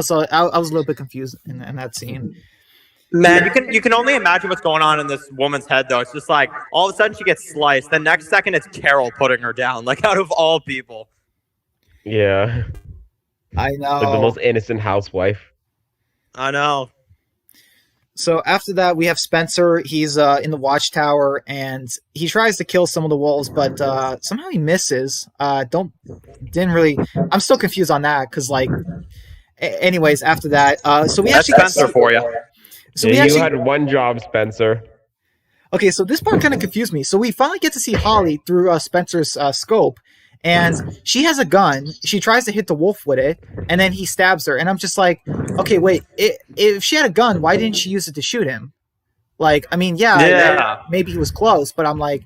So I was a little bit confused in that scene. Man, you can only imagine what's going on in this woman's head, though. It's just like all of a sudden she gets sliced. The next second it's Carol putting her down, like, out of all people. Yeah. I know. Like the most innocent housewife. I know. So after that, we have Spencer. He's in the watchtower, and he tries to kill some of the wolves, but somehow he misses. I'm still confused on that, because, like, anyways, after that, so we That's actually Spencer for you. So you had one job, Spencer. Okay, so this part kind of confused me. So we finally get to see Holly through Spencer's scope, and she has a gun. She tries to hit the wolf with it, and then he stabs her. And I'm just like, okay, wait. If she had a gun, why didn't she use it to shoot him? Like, I mean, maybe he was close, but I'm like,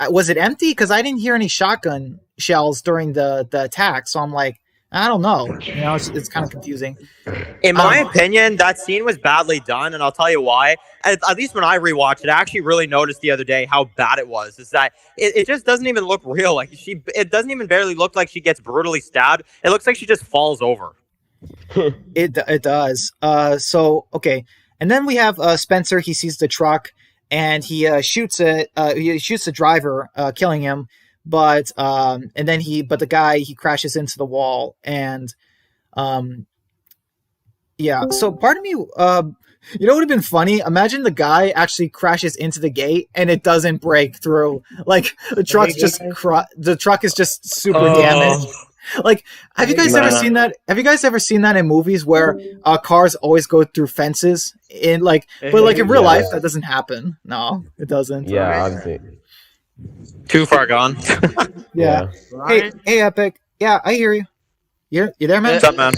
was it empty? Because I didn't hear any shotgun shells during the attack. So I'm like, I don't know. It's kind of confusing. In my opinion, that scene was badly done, and I'll tell you why. At least when I rewatched it, I actually really noticed the other day how bad it was. Is that it just doesn't even look real. Like, it doesn't even barely look like she gets brutally stabbed. It looks like she just falls over. It does. Okay, and then we have Spencer. He sees the truck and he shoots it. He shoots the driver, killing him. But the guy, he crashes into the wall, and so part of me, what would have been funny? Imagine the guy actually crashes into the gate and it doesn't break through. Like, the truck's the truck is just super damaged. Like, have you guys ever seen that? Have you guys ever seen that in movies where cars always go through fences? But like in real life, that doesn't happen. No, it doesn't. Yeah, obviously. Too far gone. Yeah. Hey, Epic. Yeah, I hear you. You there, man? What's up, man?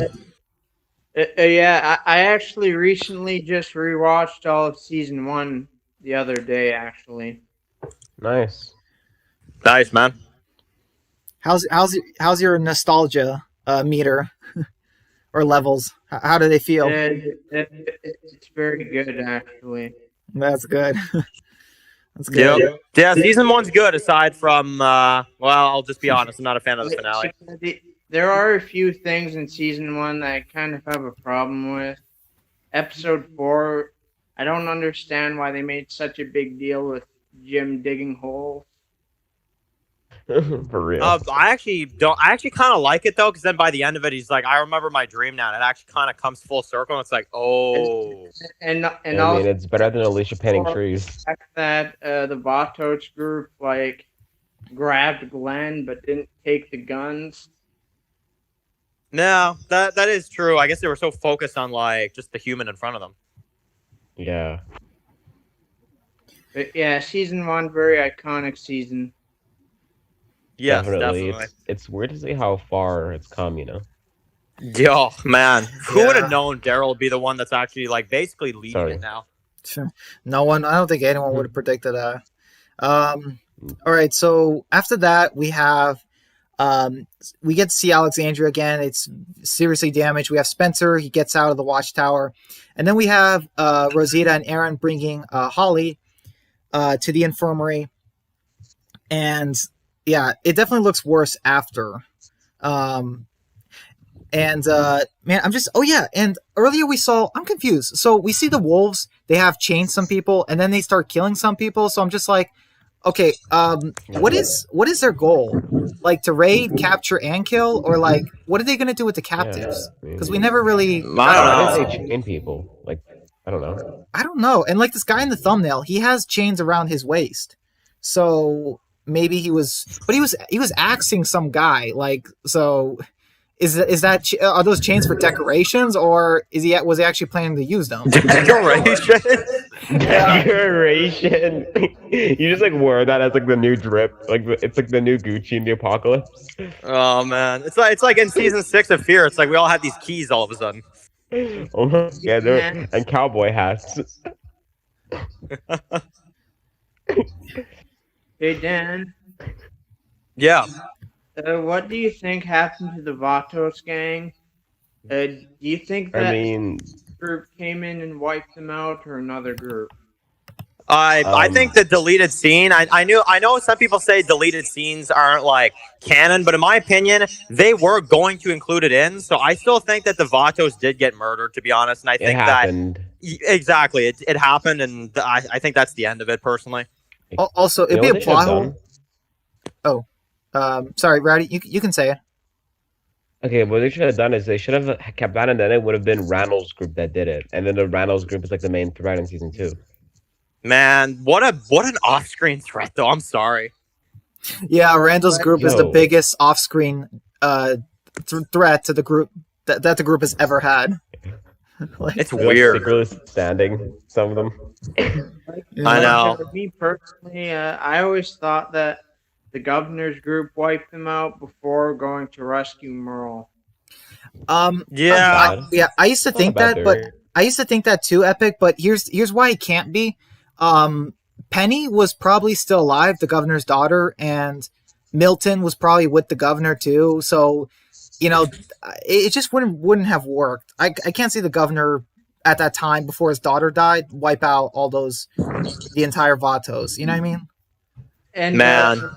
I actually recently just rewatched all of season 1 the other day, actually. Nice, man. How's your nostalgia meter or levels? How do they feel? It's very good, actually. That's good. That's good. Yep. Yeah, season 1's good. Aside from, well, I'll just be honest. I'm not a fan of the finale. There are a few things in season 1 that I kind of have a problem with. Episode 4, I don't understand why they made such a big deal with Jim digging holes. For real. I actually don't. I actually kind of like it though, because then by the end of it, he's like, "I remember my dream now." And it actually kind of comes full circle. And it's like, oh, and I mean, also it's better than Alicia panning trees. the fact that the Vatos group like grabbed Glenn but didn't take the guns. no, that is true. I guess they were so focused on like just the human in front of them. Yeah. But yeah, season 1, very iconic season. Yes, definitely. definitely. It's weird to see how far it's come, you know? Yo, man, who Yeah. would have known Daryl would be the one that's actually like basically leading Sorry. it now? No one. I don't think anyone would have predicted that. All right. So after that, we have. We get to see Alexandria again. It's seriously damaged. We have Spencer. He gets out of the watchtower, and then we have Rosita and Aaron bringing Holly to the infirmary, and yeah, it definitely looks worse after. Man, I'm just. Oh yeah, and earlier we saw. I'm confused. So we see the wolves. They have chained some people, and then they start killing some people. So I'm just like, okay, what is their goal? Like to raid, capture, and kill, or like what are they gonna do with the captives? Because we never really. Why did they chain people? Like, I don't know. I don't know. And like this guy in the thumbnail, he has chains around his waist. So maybe he was axing some guy. Like, so is that are those chains for decorations, or was he actually planning to use them? Decoration. Decoration. You just like wear that as like the new drip. Like it's like the new Gucci in the apocalypse. Oh man, it's like in season 6 of Fear. It's like we all have these keys all of a sudden. Oh my god, and cowboy hats. Hey Dan, Yeah. what do you think happened to the Vatos gang? Do you think that I mean, group came in and wiped them out, or another group? I think the deleted scene. I know some people say deleted scenes aren't like canon, but in my opinion, they were going to include it in. So I still think that the Vatos did get murdered, to be honest. And I think happened. Exactly it happened, and I think that's the end of it personally. Also, it'd be a plot hole. Oh, sorry, Rowdy, you can say it. Okay, what they should have done is they should have kept that, and then it would have been Randall's group that did it, and then the Randall's group is like the main threat in season 2. Man, what an off-screen threat, though. I'm sorry. Yeah, Randall's group is the biggest off-scrin threat to the group that the group has ever had. Like, it's weird. Secretly standing, some of them. I know. For me personally, I always thought that the governor's group wiped them out before going to rescue Merle. Yeah. I used to think that, but I used to think that too, Epic. But here's why it can't be. Penny was probably still alive, the governor's daughter, and Milton was probably with the governor too. So, you know, it just wouldn't have worked. I can't see the governor at that time before his daughter died wipe out all the entire Vatos. You know what I mean? And man.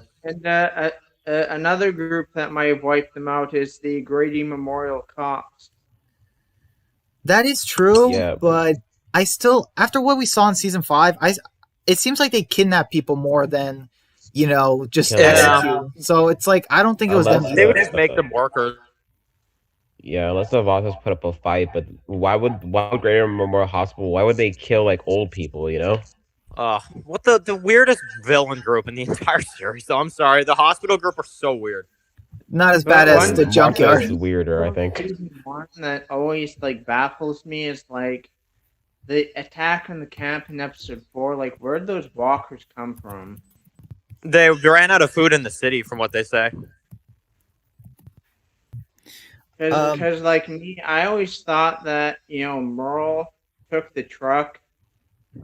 Another group that might have wiped them out is the Grady Memorial Cops. That is true, but I still, after what we saw in season 5, it seems like they kidnap people more than, just execute. So it's like, I don't think it was them. They would just make them workers. Yeah, unless the Vatos put up a fight, but why would Greater Memorial Hospital, why would they kill like old people, What the weirdest villain group in the entire series, though. I'm sorry. The hospital group are so weird. Not as bad as the junkyard. Is weirder, I think. One that always baffles me is the attack on the camp in episode 4. Like, where'd those walkers come from? They ran out of food in the city, from what they say. Because me, I always thought that Merle took the truck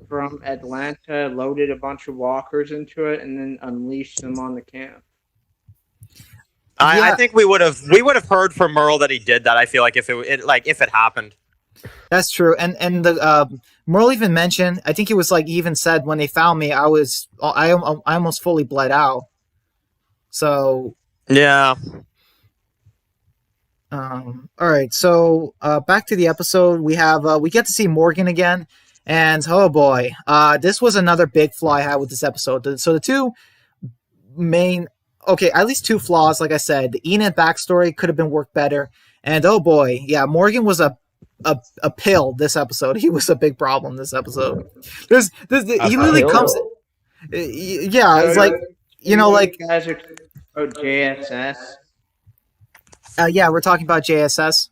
from Atlanta, loaded a bunch of walkers into it, and then unleashed them on the camp. I think we would have heard from Merle that he did that. I feel like if it happened. That's true. And the Merle even mentioned. I think he was like he even said when they found me, I almost fully bled out. So yeah. All right. So back to the episode. We get to see Morgan again, and oh boy, this was another big flaw I had with this episode. So the two main, okay, at least two flaws. Like I said, the Enid backstory could have been worked better, and oh boy, yeah, Morgan was a pill this episode. He was a big problem this episode. He literally comes. Yeah, it's like like you guys are about JSS. Yeah, we're talking about JSS.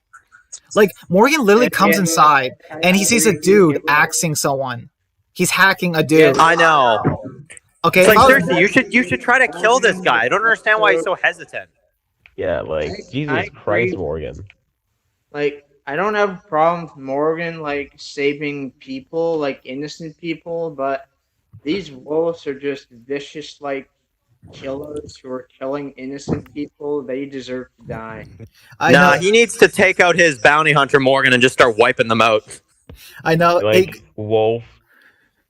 Like Morgan literally comes inside and he sees a dude axing someone. He's hacking a dude. I know. Okay, it's like seriously, you should try to kill this guy. I don't understand why he's so hesitant. Yeah, like Jesus Christ, Morgan. Like I don't have a problem with Morgan like saving people, like innocent people, but these wolves are just vicious like killers who are killing innocent people. They deserve to die. Nah, he needs to take out his bounty hunter Morgan and just start wiping them out. I know. Like Wolf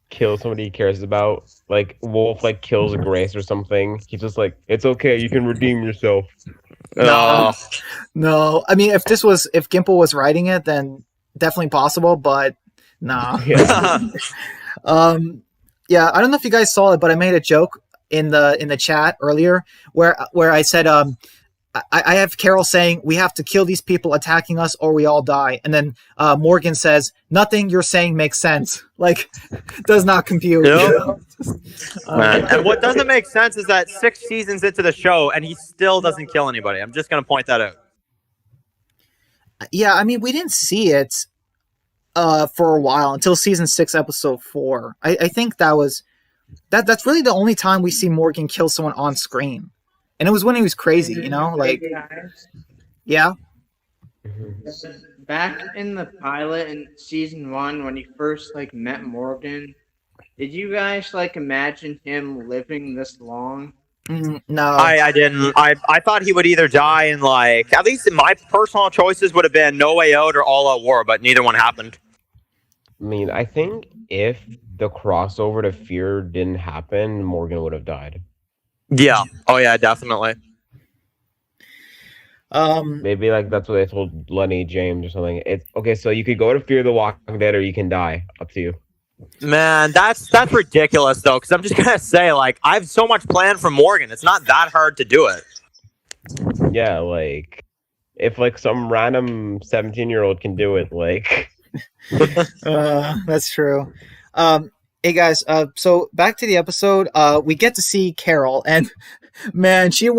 kills somebody he cares about. Like Wolf like kills Grace or something. He's just like, it's okay, you can redeem yourself. No. I mean, if Gimple was writing it, then definitely possible. But nah. Yeah. Yeah. I don't know if you guys saw it, but I made a joke in the chat earlier where I said I have Carol saying we have to kill these people attacking us or we all die, and then Morgan says nothing you're saying makes sense. Like, does not compute. Yep. And what doesn't make sense is that 6 seasons into the show and he still doesn't kill anybody. I'm just gonna point that out. Yeah, I mean we didn't see it for a while until season 6 episode 4. I think that's really the only time we see Morgan kill someone on screen. And it was when he was crazy, like, yeah. Back in the pilot in season 1, when he first like met Morgan, did you guys like imagine him living this long? No, I didn't. I thought he would either die in like, at least my personal choices would have been No Way Out or All Out War, but neither one happened. I mean, I think if the crossover to Fear didn't happen, Morgan would have died. Yeah. Oh yeah, definitely. Maybe like that's what they told Lenny James or something. It's okay, so you could go to Fear the Walking Dead or you can die. Up to you. Man, that's ridiculous though, because I'm just gonna say, like, I have so much planned for Morgan. It's not that hard to do it. Yeah, like if like some random 17-year-old can do it, like that's true. Hey guys, so back to the episode. We get to see Carol, and man, she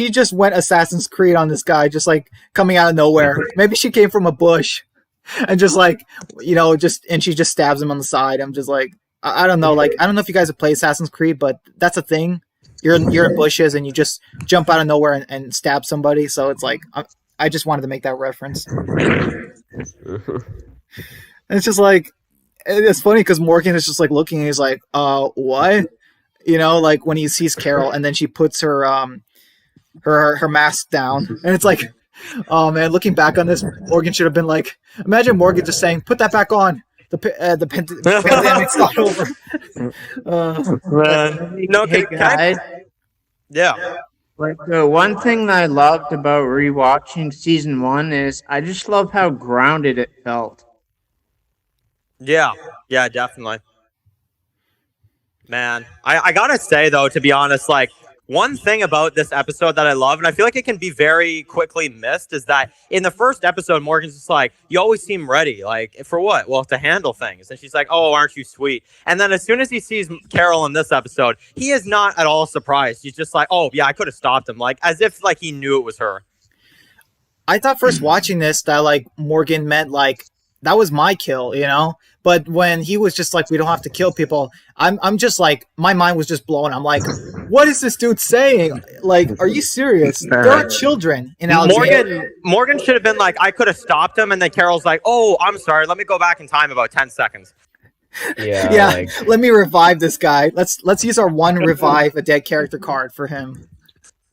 just went Assassin's Creed on this guy, just like coming out of nowhere. Maybe she came from a bush, and just like and she just stabs him on the side. I'm just like, I don't know, like I don't know if you guys have played Assassin's Creed, but that's a thing. You're in bushes and you just jump out of nowhere and stab somebody. So it's like I just wanted to make that reference. It's just like. It's funny because Morgan is just like looking and he's like, what? Like when he sees Carol and then she puts her her mask down. And it's like, oh man, looking back on this, Morgan should have been like, imagine Morgan just saying, put that back on. The pandemic's not over. No, hey guys. Yeah. Like the one thing that I loved about rewatching season 1 is I just love how grounded it felt. Yeah, definitely. Man, I gotta say though, to be honest, like one thing about this episode that I love, and I feel like it can be very quickly missed, is that in the first episode, Morgan's just like, you always seem ready. Like, for what? Well, to handle things. And she's like, oh, aren't you sweet? And then as soon as he sees Carol in this episode, he is not at all surprised. He's just like, oh, yeah, I could have stopped him. Like, as if like he knew it was her. I thought first watching this that like Morgan meant like, that was my kill, But when he was just like, we don't have to kill people, I'm just like, my mind was just blown. I'm like, what is this dude saying? Like, are you serious? There are children in Alexandria. Morgan should have been like, I could have stopped him. And then Carol's like, oh, I'm sorry. Let me go back in time about 10 seconds. Yeah. Like... Let me revive this guy. Let's use our one revive a dead character card for him.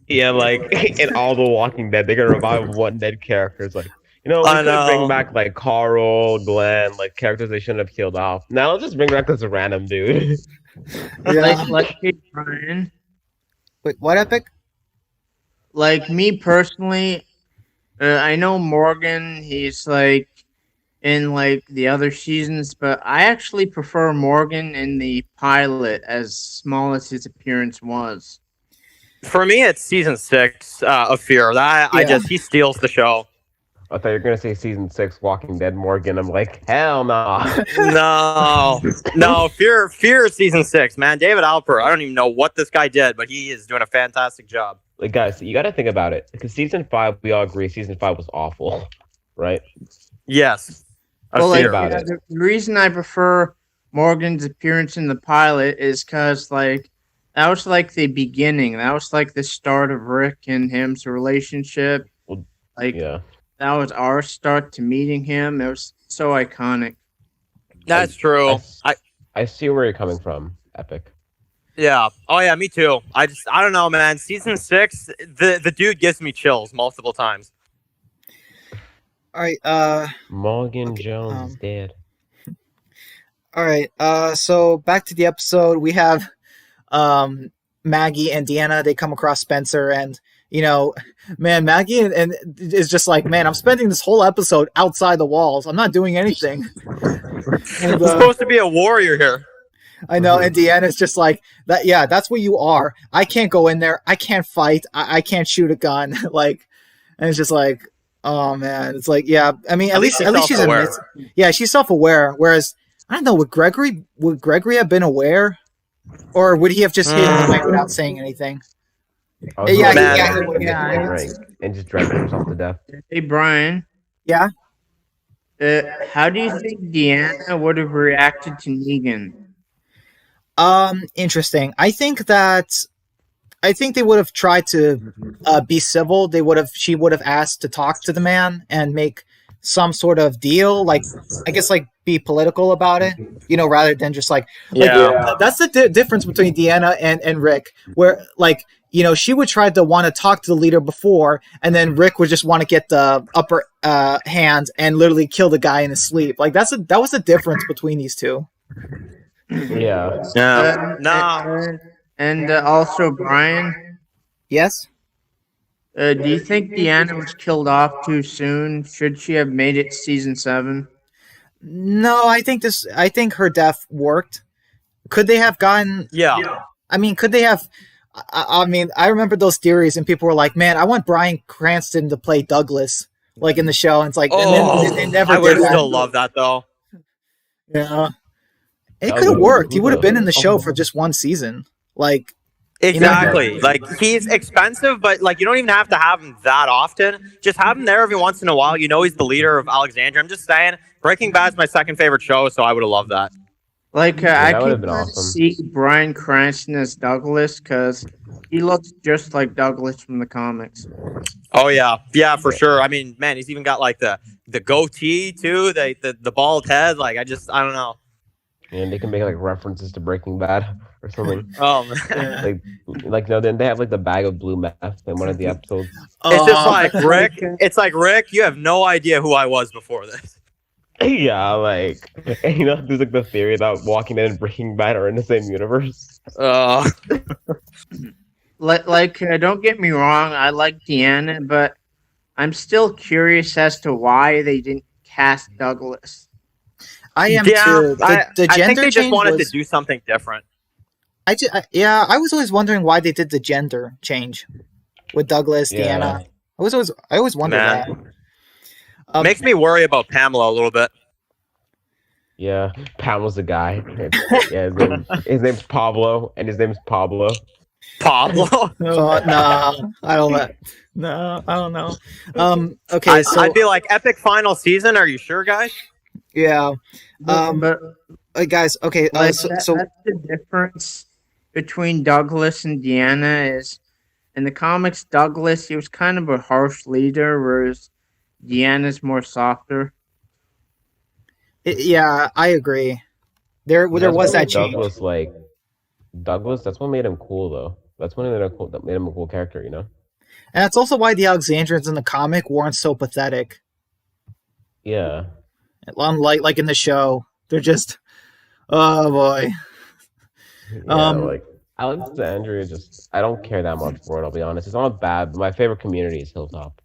Yeah, like in all the Walking Dead, they're gonna revive one dead character. It's like, You know, we I could bring know. back like Carl, Glenn, like characters they shouldn't have killed off. Now let's just bring back this random dude. Yeah. Like Brian. Wait, what Epic? Like me personally, I know Morgan. He's like in like the other seasons, but I actually prefer Morgan in the pilot, as small as his appearance was. For me, it's season 6 of Fear. He steals the show. I thought you were gonna say season 6 Walking Dead Morgan. I'm like, hell no. No, Fear is season 6, man. David Alper, I don't even know what this guy did, but he is doing a fantastic job. Like, guys, you got to think about it. Because season 5, we all agree, season 5 was awful, right? Yes. Well, like, about it. the reason I prefer Morgan's appearance in the pilot is because, like, that was like the beginning. That was like the start of Rick and him's relationship. Well, like, yeah. That was our start to meeting him. It was so iconic. That's true. I see where you're coming from, Epic. Yeah. Oh yeah, me too. I don't know, man. Season 6, the dude gives me chills multiple times. All right. Morgan Jones is dead. All right. So back to the episode. We have Maggie and Deanna. They come across Spencer, and man, Maggie and is just like, man, I'm spending this whole episode outside the walls. I'm not doing anything. I'm supposed to be a warrior here. I know, and Deanna's just like that. Yeah, that's what you are. I can't go in there. I can't fight. I can't shoot a gun. Like, and it's just like, oh man, it's like, yeah. I mean, at least she's admits. Yeah, she's self-aware. Whereas, I don't know, would Gregory have been aware, or would he have just hit him without saying anything? Yeah, and just dragged himself to death. Hey, Brian. Yeah. How do you think Deanna would have reacted to Negan? Interesting. I think they would have tried to be civil. She would have asked to talk to the man and make some sort of deal, like, I guess, like, be political about it, rather than just like that's the difference between Deanna and Rick, where, like, she would try to want to talk to the leader before, and then Rick would just want to get the upper hand and literally kill the guy in his sleep. Like, that was the difference between these two. Yeah. No. And also, Brian. Yes. Do you think Deanna was killed off too soon? Should she have made it season 7? No, I think her death worked. Could they have gotten? Yeah. I mean, could they have? I mean, I remember those theories, and people were like, "Man, I want Bryan Cranston to play Douglas, like in the show." And it's like, and then they never. I would still love that though. Yeah. It could have worked. He would have been in the show for just one season. Like, exactly. Like, he's expensive, but like, you don't even have to have him that often. Just have him there every once in a while. He's the leader of Alexandria. I'm just saying, Breaking Bad's my second favorite show, so I would have loved that. Like, I can see Bryan Cranston as Douglas because he looks just like Douglas from the comics. Oh yeah, for sure. I mean, man, he's even got like the goatee too, the bald head. Like, I don't know. And they can make like references to Breaking Bad or something. Oh man. Then they have like the bag of blue meth in one of the episodes. It's just like, Rick. It's like, Rick, you have no idea who I was before this. Yeah, like, there's like the theory that Walking Dead and Breaking Bad are in the same universe. Don't get me wrong, I like Deanna, but I'm still curious as to why they didn't cast Douglas. I am too. The gender I think they just wanted to do something different. I was always wondering why they did the gender change with Douglas, Deanna. I always wondered that. Makes me worry about Pamela a little bit. Yeah, Pamela's the guy. Yeah, his name's Pablo, and his name's Pablo. Pablo? No, I don't know. Okay, so I'd be like, epic final season. Are you sure, guys? Yeah. But guys, okay. So that's the difference between Douglas and Deanna is, in the comics, Douglas, he was kind of a harsh leader, whereas Deanna's more softer. Yeah, I agree. There was that change. Douglas, that's what made him cool, though. That's what made him a cool character, And that's also why the Alexandrians in the comic weren't so pathetic. Yeah. Like in the show, they're just, oh boy. Yeah, like Alexandria, I don't care that much for it. I'll be honest. It's not bad. My favorite community is Hilltop.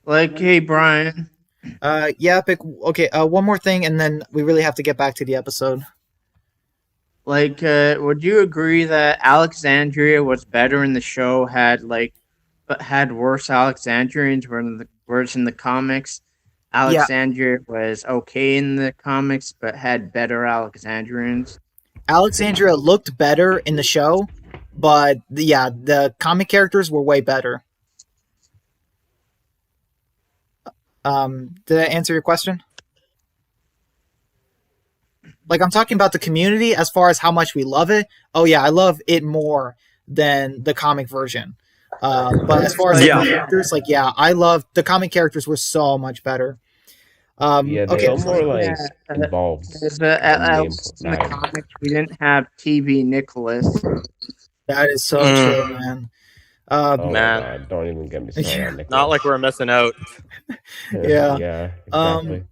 Like, hey, Brian. Yeah, Epic. Okay, one more thing, and then we really have to get back to the episode. Like, would you agree that Alexandria was better in the show? But had worse Alexandrians, whereas in the comics, Alexandria was okay in the comics, but had better Alexandrians. Alexandria looked better in the show, but the comic characters were way better. Did I answer your question? Like, I'm talking about the community as far as how much we love it. Oh yeah, I love it more than the comic version. But as far as the characters, like, yeah, I love the comic characters were so much better. They're so more like involved. In the comics, we didn't have TV Nicholas. That is so true, man. Man, God, don't even get me started on Nicholas. Not like we're missing out. Yeah. Exactly.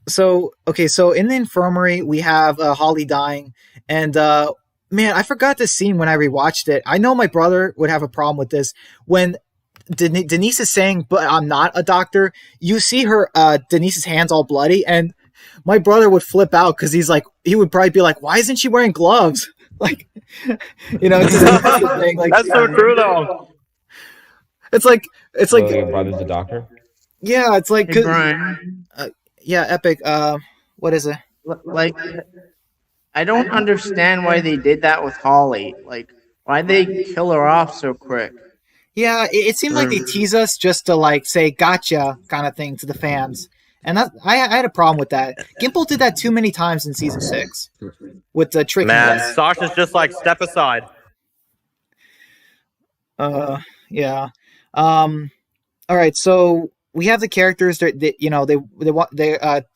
So in the infirmary we have Holly dying, and man, I forgot this scene when I rewatched it. I know my brother would have a problem with this when Denise is saying, "But I'm not a doctor." You see her Denise's hands all bloody, and my brother would flip out because he would probably be like, "Why isn't she wearing gloves?" Like, it's just thing. Like, that's so true though. It's like your brother's a doctor. Yeah, it's like, hey, Brian. Yeah, Epic. What is it? Like, I don't understand why they did that with Holly. Like, why they kill her off so quick? Yeah, it seemed like they tease us just to like say "gotcha" kind of thing to the fans, and that I had a problem with that. Gimple did that too many times in season 6 with the trick. Man, Sasha's just like step aside. Yeah. All right, so we have the characters that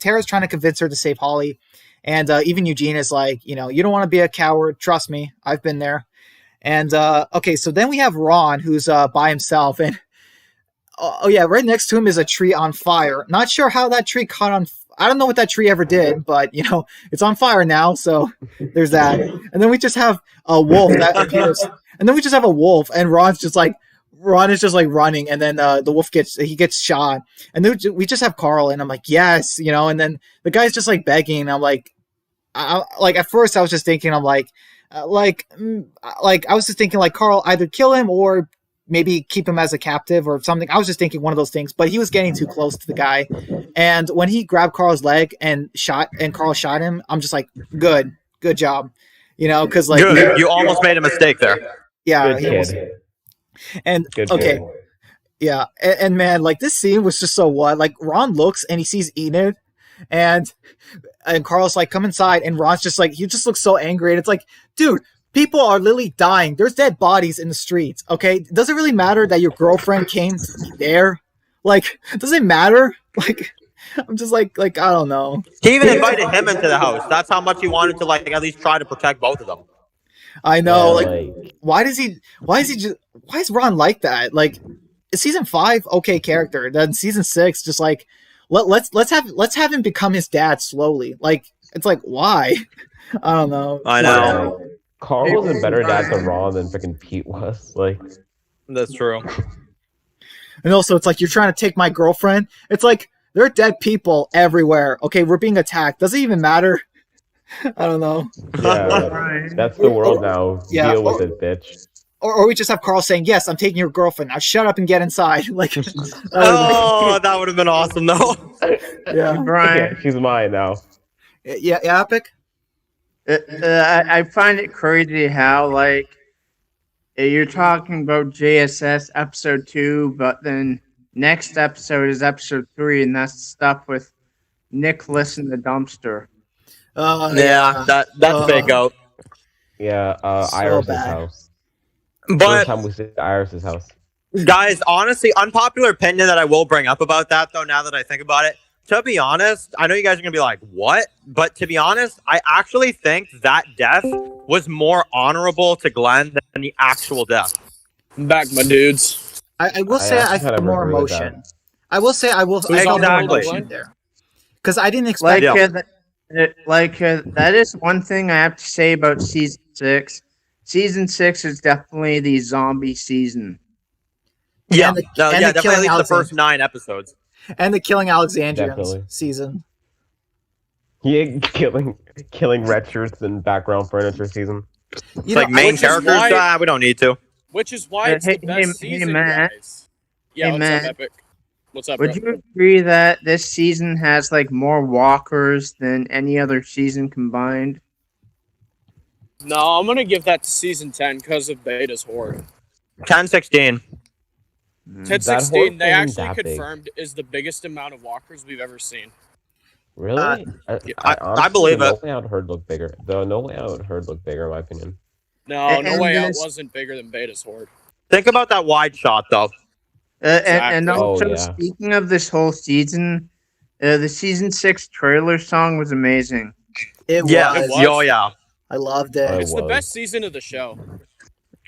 Tara's trying to convince her to save Holly, and even Eugene is like, you don't want to be a coward. Trust me, I've been there. And okay, so then we have Ron, who's by himself, and right next to him is a tree on fire. Not sure how that tree caught on. I don't know what that tree ever did, but it's on fire now. So there's that. And then we just have a wolf that appears, and then we just have a wolf, and Ron is just like running, and then the wolf gets shot, and then we just have Carl, and I'm like, yes, and then the guy's just like begging, and I'm like, at first I was just thinking, I'm like I was just thinking like, Carl, either kill him or maybe keep him as a captive or something. I was just thinking one of those things, but he was getting too close to the guy, and when he grabbed Carl's leg and Carl shot him, I'm just like, good job, because like, good. You almost made a mistake there. Yeah. Good kid. And good okay, kid. Yeah, and man, like this scene was just so what? Like Ron looks and he sees Enid, and Carl's like, come inside, and Ron's just like, he just looks so angry, and it's like, dude, people are literally dying. There's dead bodies in the streets. Okay, does it really matter that your girlfriend came there? Like, does it matter? Like, I'm just like I don't know. He even invited him into the house. That's how much he wanted to like at least try to protect both of them. I know, why is Ron like that? Like, season 5, okay character. Then season 6, just like let's have him become his dad slowly. Like, it's like, why? I don't know. I know. Carl was a better dad to Ron than freaking Pete was. Like, that's true. And also, it's like, you're trying to take my girlfriend. It's like, there are dead people everywhere. Okay, we're being attacked. Does it even matter? I don't know. Yeah, that's the world now. Yeah, deal with it, bitch. Or we just have Carl saying, yes, I'm taking your girlfriend. Now shut up and get inside. Like, that would have been awesome, though. Yeah. Brian. Yeah, she's mine now. Yeah, Epic? I find it crazy how, like, you're talking about JSS episode 2, but then next episode is episode 3, and that's stuff with Nicholas in the dumpster. That's big out. Yeah, So Iris's bad. house. But First time we see Iris's house. guys, honestly, unpopular opinion that I will bring up about that, though, now that I think about it. To be honest, I know you guys are going to be like, what? But to be honest, I actually think that death was more honorable to Glenn than the actual death. Back, my dudes. I will say I feel more emotion. I will say I felt more emotion there. because I didn't expect. That is one thing I have to say about season 6. Season 6 is definitely the zombie season. Yeah, definitely at least the first 9 episodes. And the Killing Alexandrians season. Yeah, killing red shirts and background furniture season. It's like main characters, we don't need to. Which is why it's the best season, guys. Yeah, what's up, Epic? What's up, Would you agree that this season has like more walkers than any other season combined? No, I'm gonna give that to season 10 because of Beta's horde. 10-16. 10-16, they actually confirmed is the biggest amount of walkers we've ever seen. Really? I believe it. No Way Out herd looked bigger. The No Way Out herd looked bigger, in my opinion. No Way Out wasn't bigger than Beta's horde. Think about that wide shot, though. And also, speaking of this whole season, the season 6 trailer song was amazing. It was. Oh, yeah. I loved it. It's the best season of the show.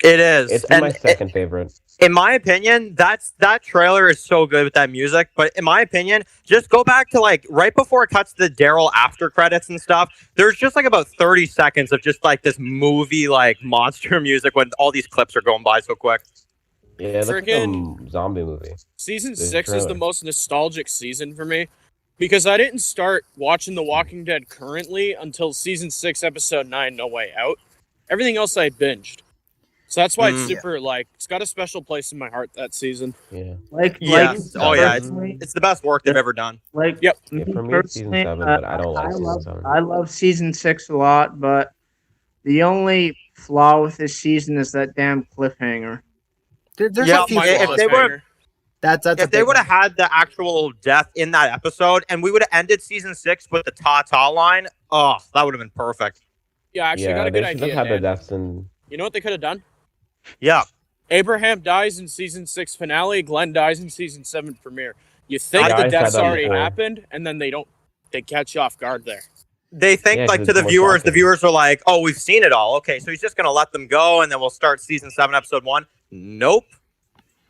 It is. It's my second favorite. In my opinion, that trailer is so good with that music. But in my opinion, just go back to like right before it cuts to the Daryl after credits and stuff. There's just like about 30 seconds of just like this movie like monster music when all these clips are going by so quick. Yeah, it's like a zombie movie. Season 6 is the most nostalgic season for me because I didn't start watching The Walking Dead currently until season 6, episode 9, No Way Out. Everything else I binged. So that's why it's super, it's got a special place in my heart that season. Yeah. It's the best work they've ever done. For me, it's season 7, but I don't like season 7. I love season 6 a lot, but the only flaw with this season is that damn cliffhanger. There's a few if they were... If they would have had the actual death in that episode and we would have ended season 6 with the ta-ta line, that would have been perfect. Yeah, actually, I got a good idea. They should have had the deaths in... You know what they could have done? Yeah. Abraham dies in season 6 finale. Glenn dies in season 7 premiere. You think the death's already happened, and then they catch you off guard there. They think to the viewers are like, oh, we've seen it all. Okay, so he's just going to let them go, and then we'll start season 7, episode 1. Nope.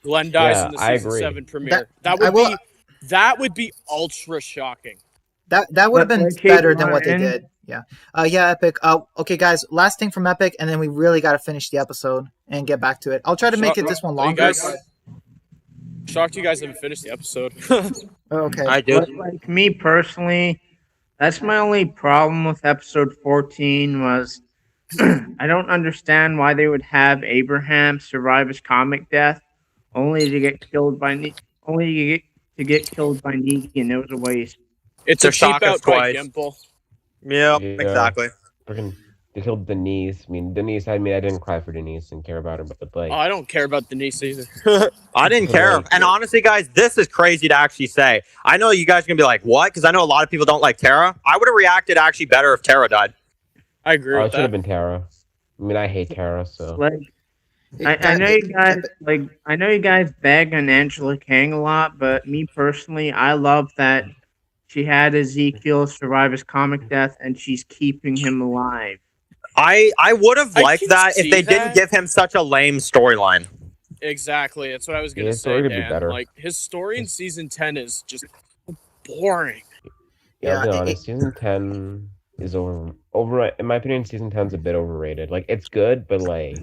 Glenn dies in the season 7 premiere. That would be ultra shocking. That would have been better than what they did. Yeah. Epic. Okay, guys, last thing from Epic, and then we really got to finish the episode and get back to it. I'll try to make it this one longer. Shocked you guys haven't finished the episode. Okay. I do. Like me personally, that's my only problem with episode 14 was I don't understand why they would have Abraham survive his comic death only to get killed by Negan. It was a waste. It's a cheap out by Gimple. Yeah, exactly. They killed Denise. Denise. I didn't cry for Denise and care about her, but like, I don't care about Denise either. I didn't care. And honestly, guys, this is crazy to actually say. I know you guys are gonna be like, "What?" Because I know a lot of people don't like Tara. I would have reacted actually better if Tara died. I agree. With it should have been Tara. I hate Tara. So I know you guys I know you guys bag on Angela Kang a lot, but me personally, I love that she had Ezekiel survive his comic death, and she's keeping him alive. I would have liked that if they didn't give him such a lame storyline. Exactly. That's what I was going to say, Dan. Like, his story in season 10 is just boring. Yeah, I'll be honest. Season 10 is over. In my opinion, season 10 is a bit overrated. Like, it's good, but like...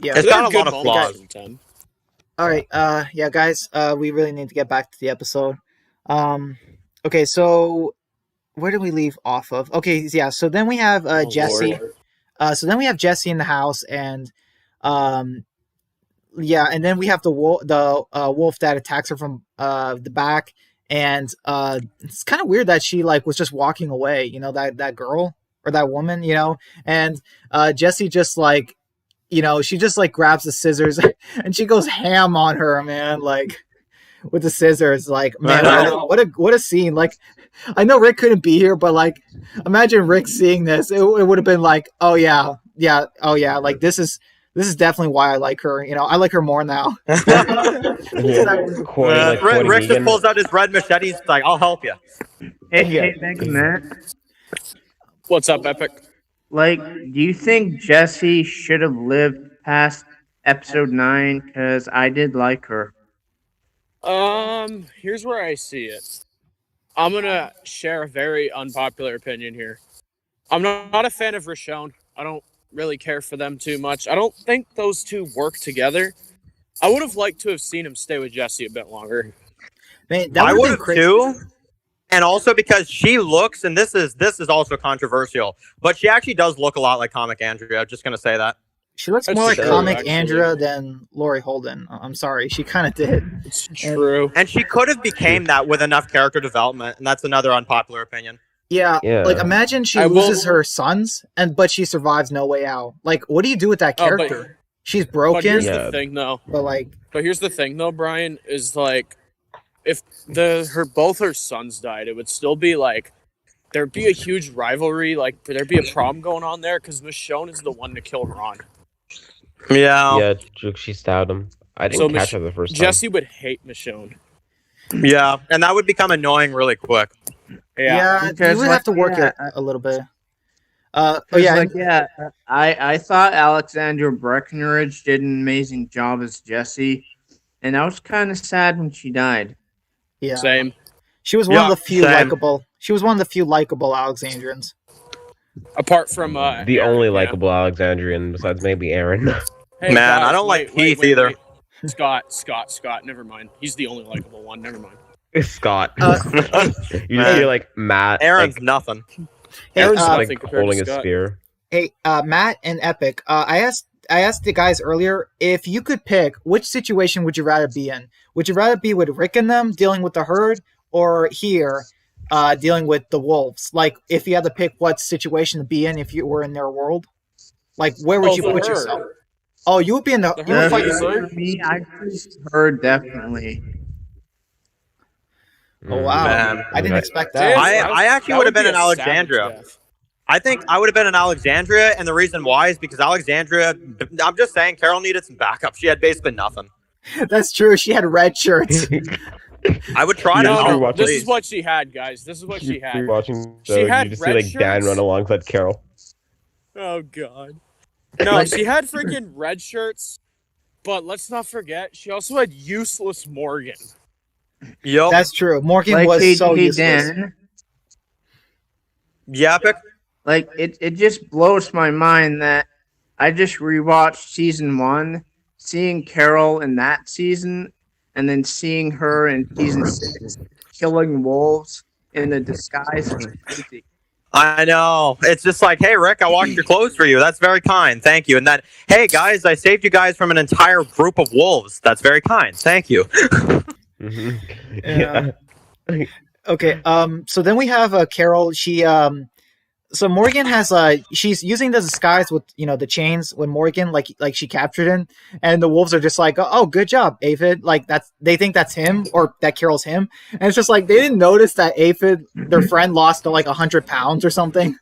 Yeah, it's got a lot of flaws. All right. Guys, we really need to get back to the episode. Okay, so where did we leave off of? Okay, yeah. So then we have Jesse. So then we have Jesse in the house, and and then we have the wolf that attacks her from the back, and it's kind of weird that she was just walking away. You know, that girl or that woman. You know, and Jesse just she just grabs the scissors and she goes ham on her, man. With the scissors, man, what a scene! I know Rick couldn't be here, but imagine Rick seeing this. It would have been oh yeah. This is definitely why I like her. You know, I like her more now. Rick just pulls out his red machete. He's like, "I'll help you." Hey, thank you, Matt. What's up, Epic? Do you think Jesse should have lived past episode 9? Because I did like her. Here's where I see it. I'm gonna share a very unpopular opinion here. I'm not a fan of Rashone. I don't really care for them too much. I don't think those two work together. I would have liked to have seen him stay with Jesse a bit longer. Man, that I would would have have been too. And also because she looks, and this is also controversial, but she actually does look a lot like comic Andrea. I'm just gonna say that. She looks That's more like true, comic actually. Andrea than Lori Holden. I'm sorry, she kind of did. It's true. And she could have became that with enough character development, and that's another unpopular opinion. Yeah, Yeah. like imagine she loses her sons, but she survives No Way Out. Like, what do you do with that character? She's broken. But here's the thing, though. But here's the thing, though, Brian, is like, if both her sons died, it would still be like there'd be a huge rivalry. Like there'd be a problem going on there because Michonne is the one to kill Ron. Yeah. Yeah, she stabbed him. I didn't catch her the first time. Jesse would hate Michonne. Yeah, and that would become annoying really quick. Yeah, you would have to work it a little bit. I thought Alexandra Breckenridge did an amazing job as Jesse, and I was kind of sad when she died. Yeah, same. She was one of the few likable. She was one of the few likable Alexandrians. Apart from the only likable Alexandrian, besides maybe Aaron. Hey, man, I don't like Keith either. Scott. Never mind. He's the only likable one. Never mind. Scott. You just hear like Matt. Aaron's nothing. Aaron's like holding a spear. Hey, Matt and Epic. I asked the guys earlier, if you could pick, which situation would you rather be in? Would you rather be with Rick and them dealing with the herd, or here dealing with the wolves? Like, if you had to pick what situation to be in if you were in their world, like where would you put yourself? Oh, you would be in the you would fight for me, I choose herd definitely. Oh wow! Man. I didn't expect that. I actually would have been in Alexandria. I think I would have been in Alexandria, and the reason why is because Alexandria. I'm just saying, Carol needed some backup. She had basically nothing. That's true. She had red shirts. I would try to. This is what she had, guys. This is what she had. Watching, she had you just red see like Dan run alongside Carol. Oh god. No, she had freaking red shirts, but let's not forget she also had useless Morgan. Yep, that's true. Morgan was so useless. Dan, yeah, Epic. Like it just blows my mind that I just rewatched season 1, seeing Carol in that season, and then seeing her in season 6 killing wolves in a disguise. I know. It's just like, hey, Rick, I washed your clothes for you. That's very kind. Thank you. And then, hey, guys, I saved you guys from an entire group of wolves. That's very kind. Thank you. Yeah. Okay. So then we have Carol. She so Morgan has she's using the disguise with the chains when Morgan like she captured him, and the wolves are just like, oh, good job, Aphid. Like they think that's him or that Carol's him, and it's just like they didn't notice that Aphid, their friend, lost 100 pounds or something.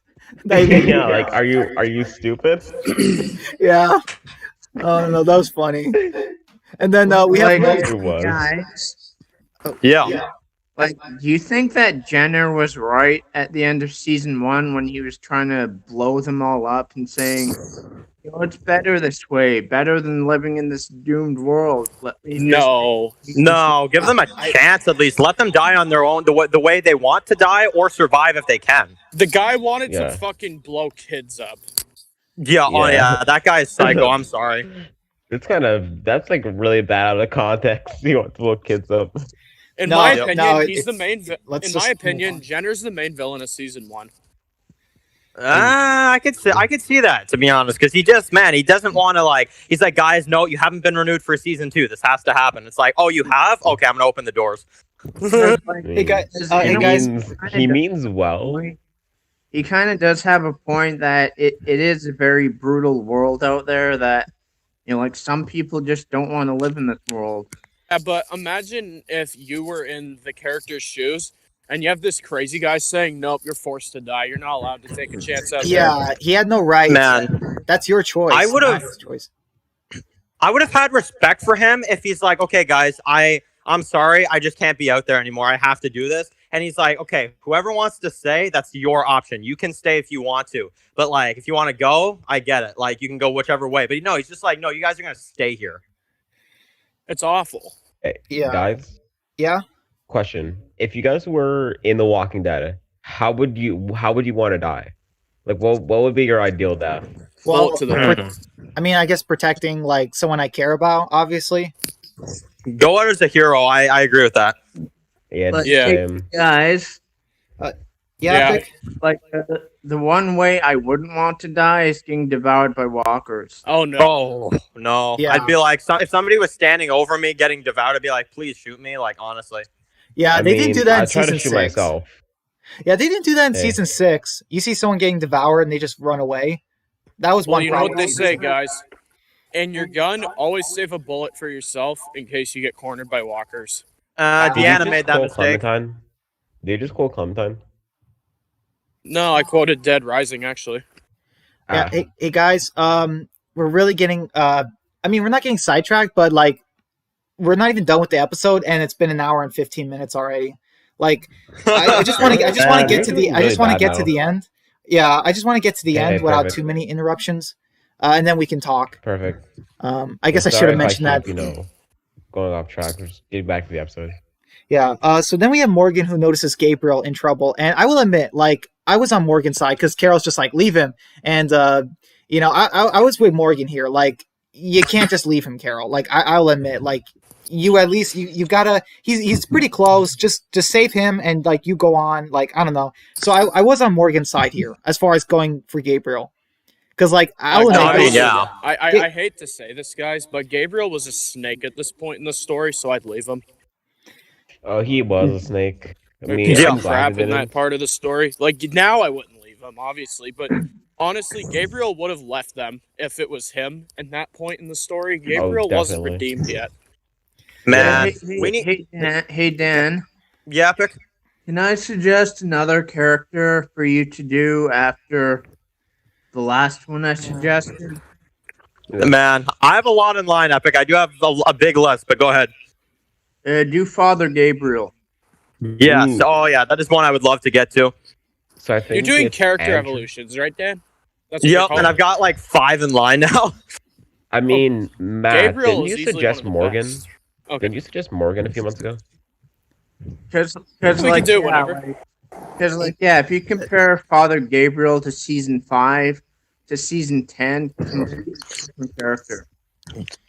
Yeah, like are you stupid? Yeah. Oh no, that was funny. And then we have guys. Yeah. Like, do you think that Jenner was right at the end of season 1 when he was trying to blow them all up and saying, it's better this way, better than living in this doomed world? No, give them a chance at least. Let them die on their own, the way they want to die, or survive if they can. The guy wanted to fucking blow kids up. Yeah, oh yeah, that guy is psycho. I'm sorry. That's like really bad out of context. You want to blow kids up. In my opinion, he's the main. In my opinion, Jenner's the main villain of season 1. I could see that, to be honest, because he doesn't want to he's like, guys, no, you haven't been renewed for season 2. This has to happen. It's like, oh, you have? Okay, I'm gonna open the doors. Hey guys, he means well. He kind of does have a point that it is a very brutal world out there that some people just don't want to live in this world. Yeah, but imagine if you were in the character's shoes and you have this crazy guy saying, nope, you're forced to die. You're not allowed to take a chance out there. Yeah, he had no right. Man. That's your choice. I would have had respect for him if he's like, okay, guys, I'm sorry. I just can't be out there anymore. I have to do this. And he's like, okay, whoever wants to stay, that's your option. You can stay if you want to. But if you want to go, I get it. You can go whichever way. But no, he's just like, no, you guys are going to stay here. It's awful. Hey, yeah. Guys? Yeah? question: if you guys were in The Walking Dead, how would you want to die? Like, what would be your ideal death? Bullet to the head. I mean, I guess protecting like someone I care about, obviously. Go out as a hero. I agree with that. Yeah, But, Yeah. guys, Yeah. Yeah. like the one way I wouldn't want to die is getting devoured by walkers. Oh no. Oh no! Yeah. I'd be like, if somebody was standing over me getting devoured, I'd be like, please shoot me. Like honestly. Yeah, I they mean, didn't do that in I try season to shoot 6. myself. Yeah, they didn't do that in Hey. season 6. You see someone getting devoured and they just run away. That was Well, one you know problem. what they say, guys. In your gun, always save a bullet for yourself in case you get cornered by walkers. Did you Deanna just made that quote mistake. Clementine? Did you just quote Clementine? No, I quoted Dead Rising actually. Yeah, hey guys, we're really getting I mean, we're not getting sidetracked, but like we're not even done with the episode and it's been an hour and 15 minutes already. Like I just want to get to the to the end. Yeah, I just want to get to the end without perfect. too many interruptions. And then we can talk. Perfect. I guess I should Sorry have if mentioned that. keep, going off track. Just get back to the episode. Yeah. So then we have Morgan who notices Gabriel in trouble, and I will admit, like, I was on Morgan's side because Carol's just like, leave him, and I was with Morgan here. Like, you can't just leave him, Carol. Like, I'll admit, like, you at least you gotta. He's pretty close. Just save him, and like you go on. Like, I don't know. So I was on Morgan's side here as far as going for Gabriel, because like I'll admit, I mean, yeah. I hate to say this, guys, but Gabriel was a snake at this point in the story, so I'd leave him. Oh, he was a snake. I There'd mean, be I'm some glad crap he in didn't. that part of the story. Like now, I wouldn't leave him, obviously, but honestly, Gabriel would have left them if it was him. At that point in the story, Gabriel wasn't definitely. redeemed yet. Man, Hey, hey, Dan. Yeah, Epic. Can I suggest another character for you to do after the last one I suggested? Man, I have a lot in line, Epic. I do have a big list, but go ahead. Do Father Gabriel. Yes. Ooh. Oh, yeah. That is one I would love to get to. So I think You're doing it's character Andrew. evolutions, right, Dan? That's what Yep, they call and it. I've got like 5 in line now. I mean, Matt, Gabriel didn't is you easily suggest one of the Morgan? best. Okay. Didn't you suggest Morgan a few months ago? Because We like, can do it whenever. Because like, yeah, if you compare Father Gabriel to season 5 to season 10, completely different character.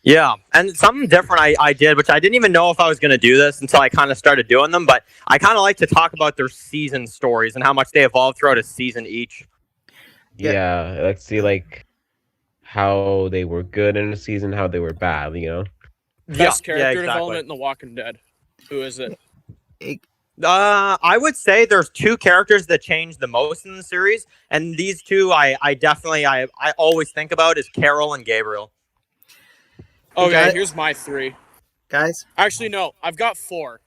Yeah, and something different I did, which I didn't even know if I was going to do this until I kind of started doing them, but I kind of like to talk about their season stories and how much they evolve throughout a season each. Yeah. Yeah, let's see, like, how they were good in a season, how they were bad, Best Yeah, character exactly. development in The Walking Dead. Who is it? I would say there's 2 characters that change the most in the series, and these 2 I definitely always think about is Carol and Gabriel. Okay, got it? here's my 3. guys. Actually, no, I've got 4.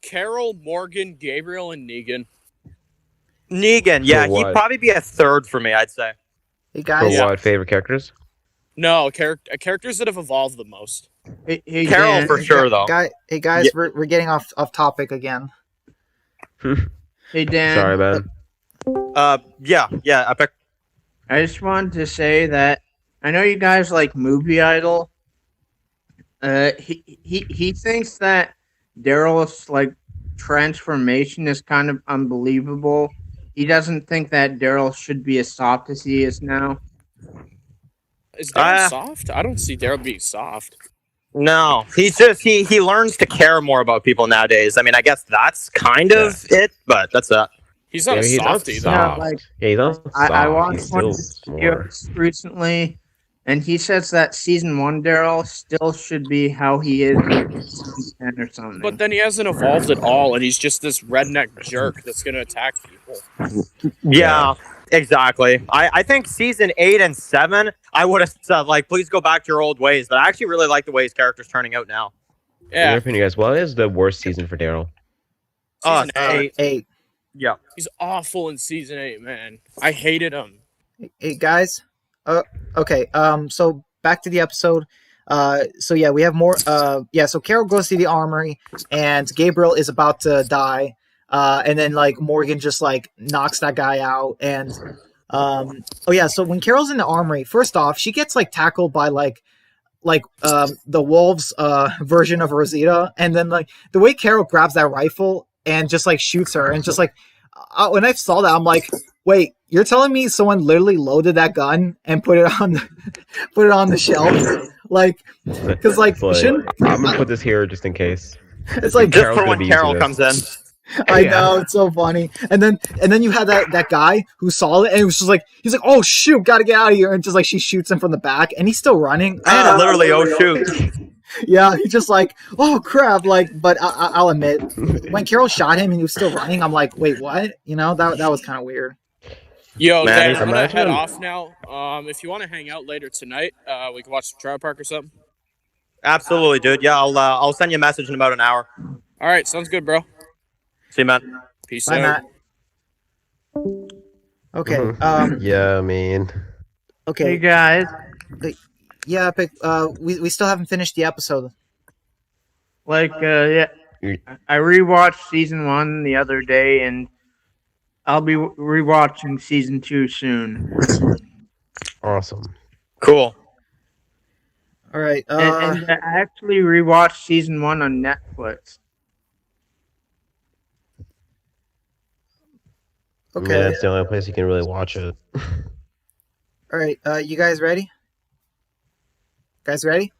Carol, Morgan, Gabriel, and Negan. Negan, yeah, For he'd what? probably be a 3rd for me, I'd say. Hey For guys. Yeah. what, favorite characters? No, characters that have evolved the most. Hey, Carol Dan, for sure, though. Hey guys, Yeah. we're getting off topic again. Hey, Dan. Sorry, man. Yeah, Epic. I just wanted to say that I know you guys like Movie Idol. He thinks that Daryl's like transformation is kind of unbelievable. He doesn't think that Daryl should be as soft as he is now. Is Daryl soft? I don't see Daryl being soft. No, he's just he learns to care more about people nowadays. I mean, I guess that's kind of it, but that's that. He's not a he's not softie, though. soft. like, Yeah, he's not soft. I watched He's one of still his more. videos recently, and he says that season 1 Daryl still should be how he is in season 10 or something. But then he hasn't evolved at all, and he's just this redneck jerk that's going to attack people. Yeah, exactly. I think season 8 and 7, I would have said like, please go back to your old ways. But I actually really like the way his character's turning out now. In your Yeah, opinion, guys, what is the worst season for Daryl? season 8. 8. Yeah. He's awful in season 8, man. I hated him. Hey guys. Okay. So back to the episode. So yeah, we have more. So Carol goes to the armory, and Gabriel is about to die. And then like Morgan just like knocks that guy out, and so when Carol's in the armory, first off, she gets like tackled by like the wolves version of Rosita, and then like the way Carol grabs that rifle and just like shoots her, and just like when I saw that, I'm like, wait, you're telling me someone literally loaded that gun and put it on the shelf? Like, because like, I'm gonna put this here just in case. It's like just for when Carol comes in. I know, it's so funny. And then you had that guy who saw it and it was just like, he's like, oh shoot, gotta get out of here, and just like she shoots him from the back and he's still running. Literally, oh shoot. Yeah, he's just like, oh crap, like. But I'll admit, when Carol shot him and he was still running, I'm like, wait, what? You know, that was kind of weird. Yo, man, I'm gonna head off now. If you want to hang out later tonight, we can watch the Trout Park or something. Absolutely, dude. Yeah, I'll send you a message in about an hour. All right, sounds good, bro. See you, man. Peace Bye, out. Matt. Okay. Yeah, I mean. Okay. Hey guys. Yeah, but we still haven't finished the episode. Like, yeah, I rewatched season 1 the other day, and I'll be rewatching season 2 soon. Awesome. Cool. All right. And I actually rewatched season 1 on Netflix. Okay. Yeah, that's the only place you can really watch it. All right. You guys ready? Guys ready?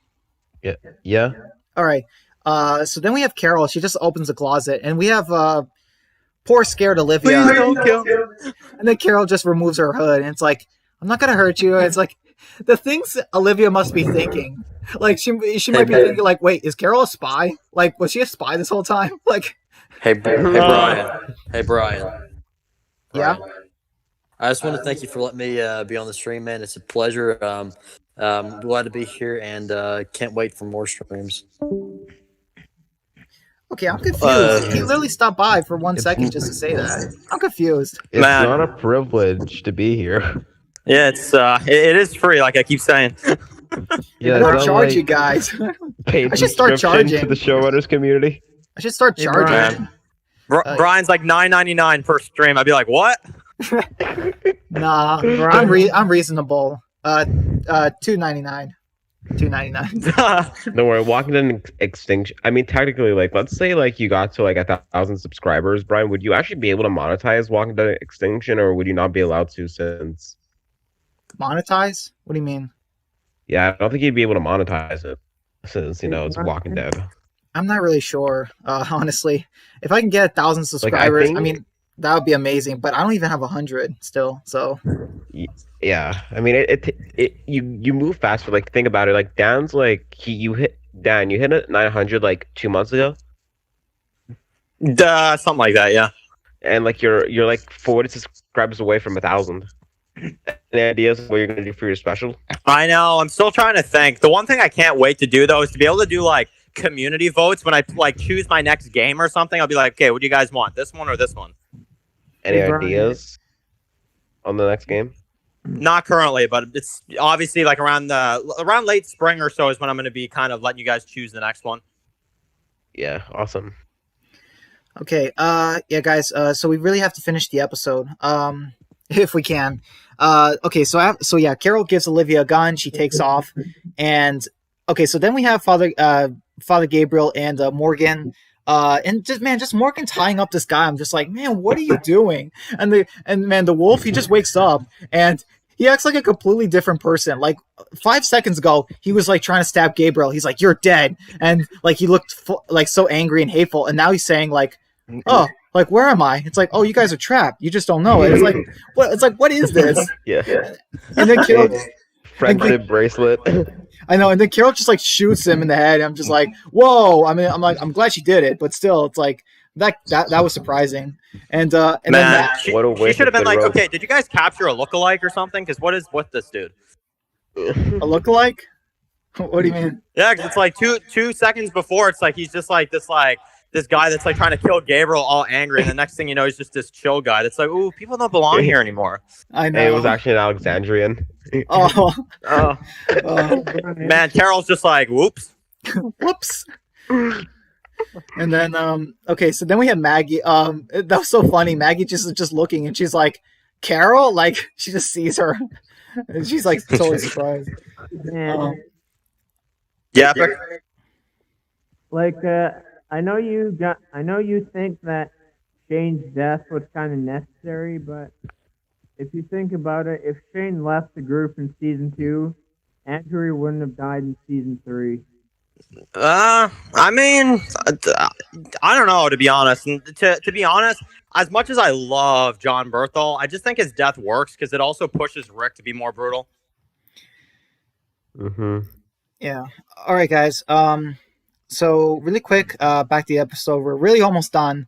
Yeah. All right. So then we have Carol. She just opens the closet, and we have poor scared Olivia. Please don't kill me. And then Carol just removes her hood, and it's like, I'm not gonna hurt you. And it's like the things Olivia must be thinking. Like she might be thinking like, wait, is Carol a spy? Like, was she a spy this whole time? Like, hey Brian. Hey Brian. Yeah. I just want to thank you for letting me be on the stream, man. It's a pleasure. Glad to be here, and can't wait for more streams. Okay, I'm confused. He literally stopped by for 1 second just to say that. I'm confused. It's Man. not a privilege to be here. Yeah, it is free, like I keep saying. Yeah, I don't charge you guys. Paid I should start subscription charging. to the showrunners community. I should start charging. Brian's like $9.99 per stream. I'd be like, what? Nah, I'm reasonable. $2.99. $2.99. Don't worry, Walking Dead Extinction. I mean, technically, like, let's say like you got to like 1,000 subscribers, Brian. Would you actually be able to monetize Walking Dead Extinction, or would you not be allowed to? Since Monetize? What do you mean? Yeah, I don't think you'd be able to monetize it since it's Walking Dead. I'm not really sure, honestly. If I can get 1,000 subscribers, I mean, that would be amazing. But I don't even have 100 still, so. Yeah, I mean, you move faster. Like, think about it. Like, Dan's like you hit it 900 like 2 months ago. Something like that, yeah. And like you're like 40 subscribers away from 1,000. Any ideas of what you're gonna do for your special? I know. I'm still trying to think. The one thing I can't wait to do though is to be able to do like community votes when I like choose my next game or something. I'll be like, okay, what do you guys want? This one or this one? Any ideas on the next game? Not currently, but it's obviously like around late spring or so is when I'm going to be kind of letting you guys choose the next one. Yeah, awesome. Okay, yeah, guys. So we really have to finish the episode, if we can. Okay, so yeah, Carol gives Olivia a gun. She takes off, and okay, so then we have Father Gabriel and Morgan. And just Morgan tying up this guy. I'm just like, man, what are you doing? And the wolf, he just wakes up and he acts like a completely different person. Like 5 seconds ago, he was like trying to stab Gabriel. He's like, you're dead. And like, he looked like so angry and hateful. And now he's saying like, oh, like, where am I? It's like, oh, you guys are trapped. You just don't know it. It's like, what? It's like, what is this? Yeah. And then Carol, friendship bracelet. I know, and then Carol just like shoots him in the head. I'm just like, whoa! I mean, I'm glad she did it, but still, it's like that was surprising. And man, then she should have been like, okay, did you guys capture a lookalike or something? Because what's this dude? A lookalike? What do you mean? Yeah, because it's like two seconds before, it's like he's just like this guy that's like trying to kill Gabriel, all angry, and the next thing you know, he's just this chill guy. That's like, ooh, people don't belong here anymore. I know. Hey, it was actually an Alexandrian. Oh, man, Carol's just like, whoops. Whoops. And then okay, so then we have Maggie. That was so funny. Maggie just looking, and she's like, Carol, like she just sees her, and she's like totally surprised. Yeah, Epic? Like, I know you think that Shane's death was kind of necessary, but if you think about it, if Shane left the group in season 2, Andrew wouldn't have died in season 3. I mean, I don't know, to be honest. And to be honest, as much as I love John Berthel, I just think his death works because it also pushes Rick to be more brutal. Mm-hmm. Yeah. All right, guys. So really quick, back to the episode. We're really almost done.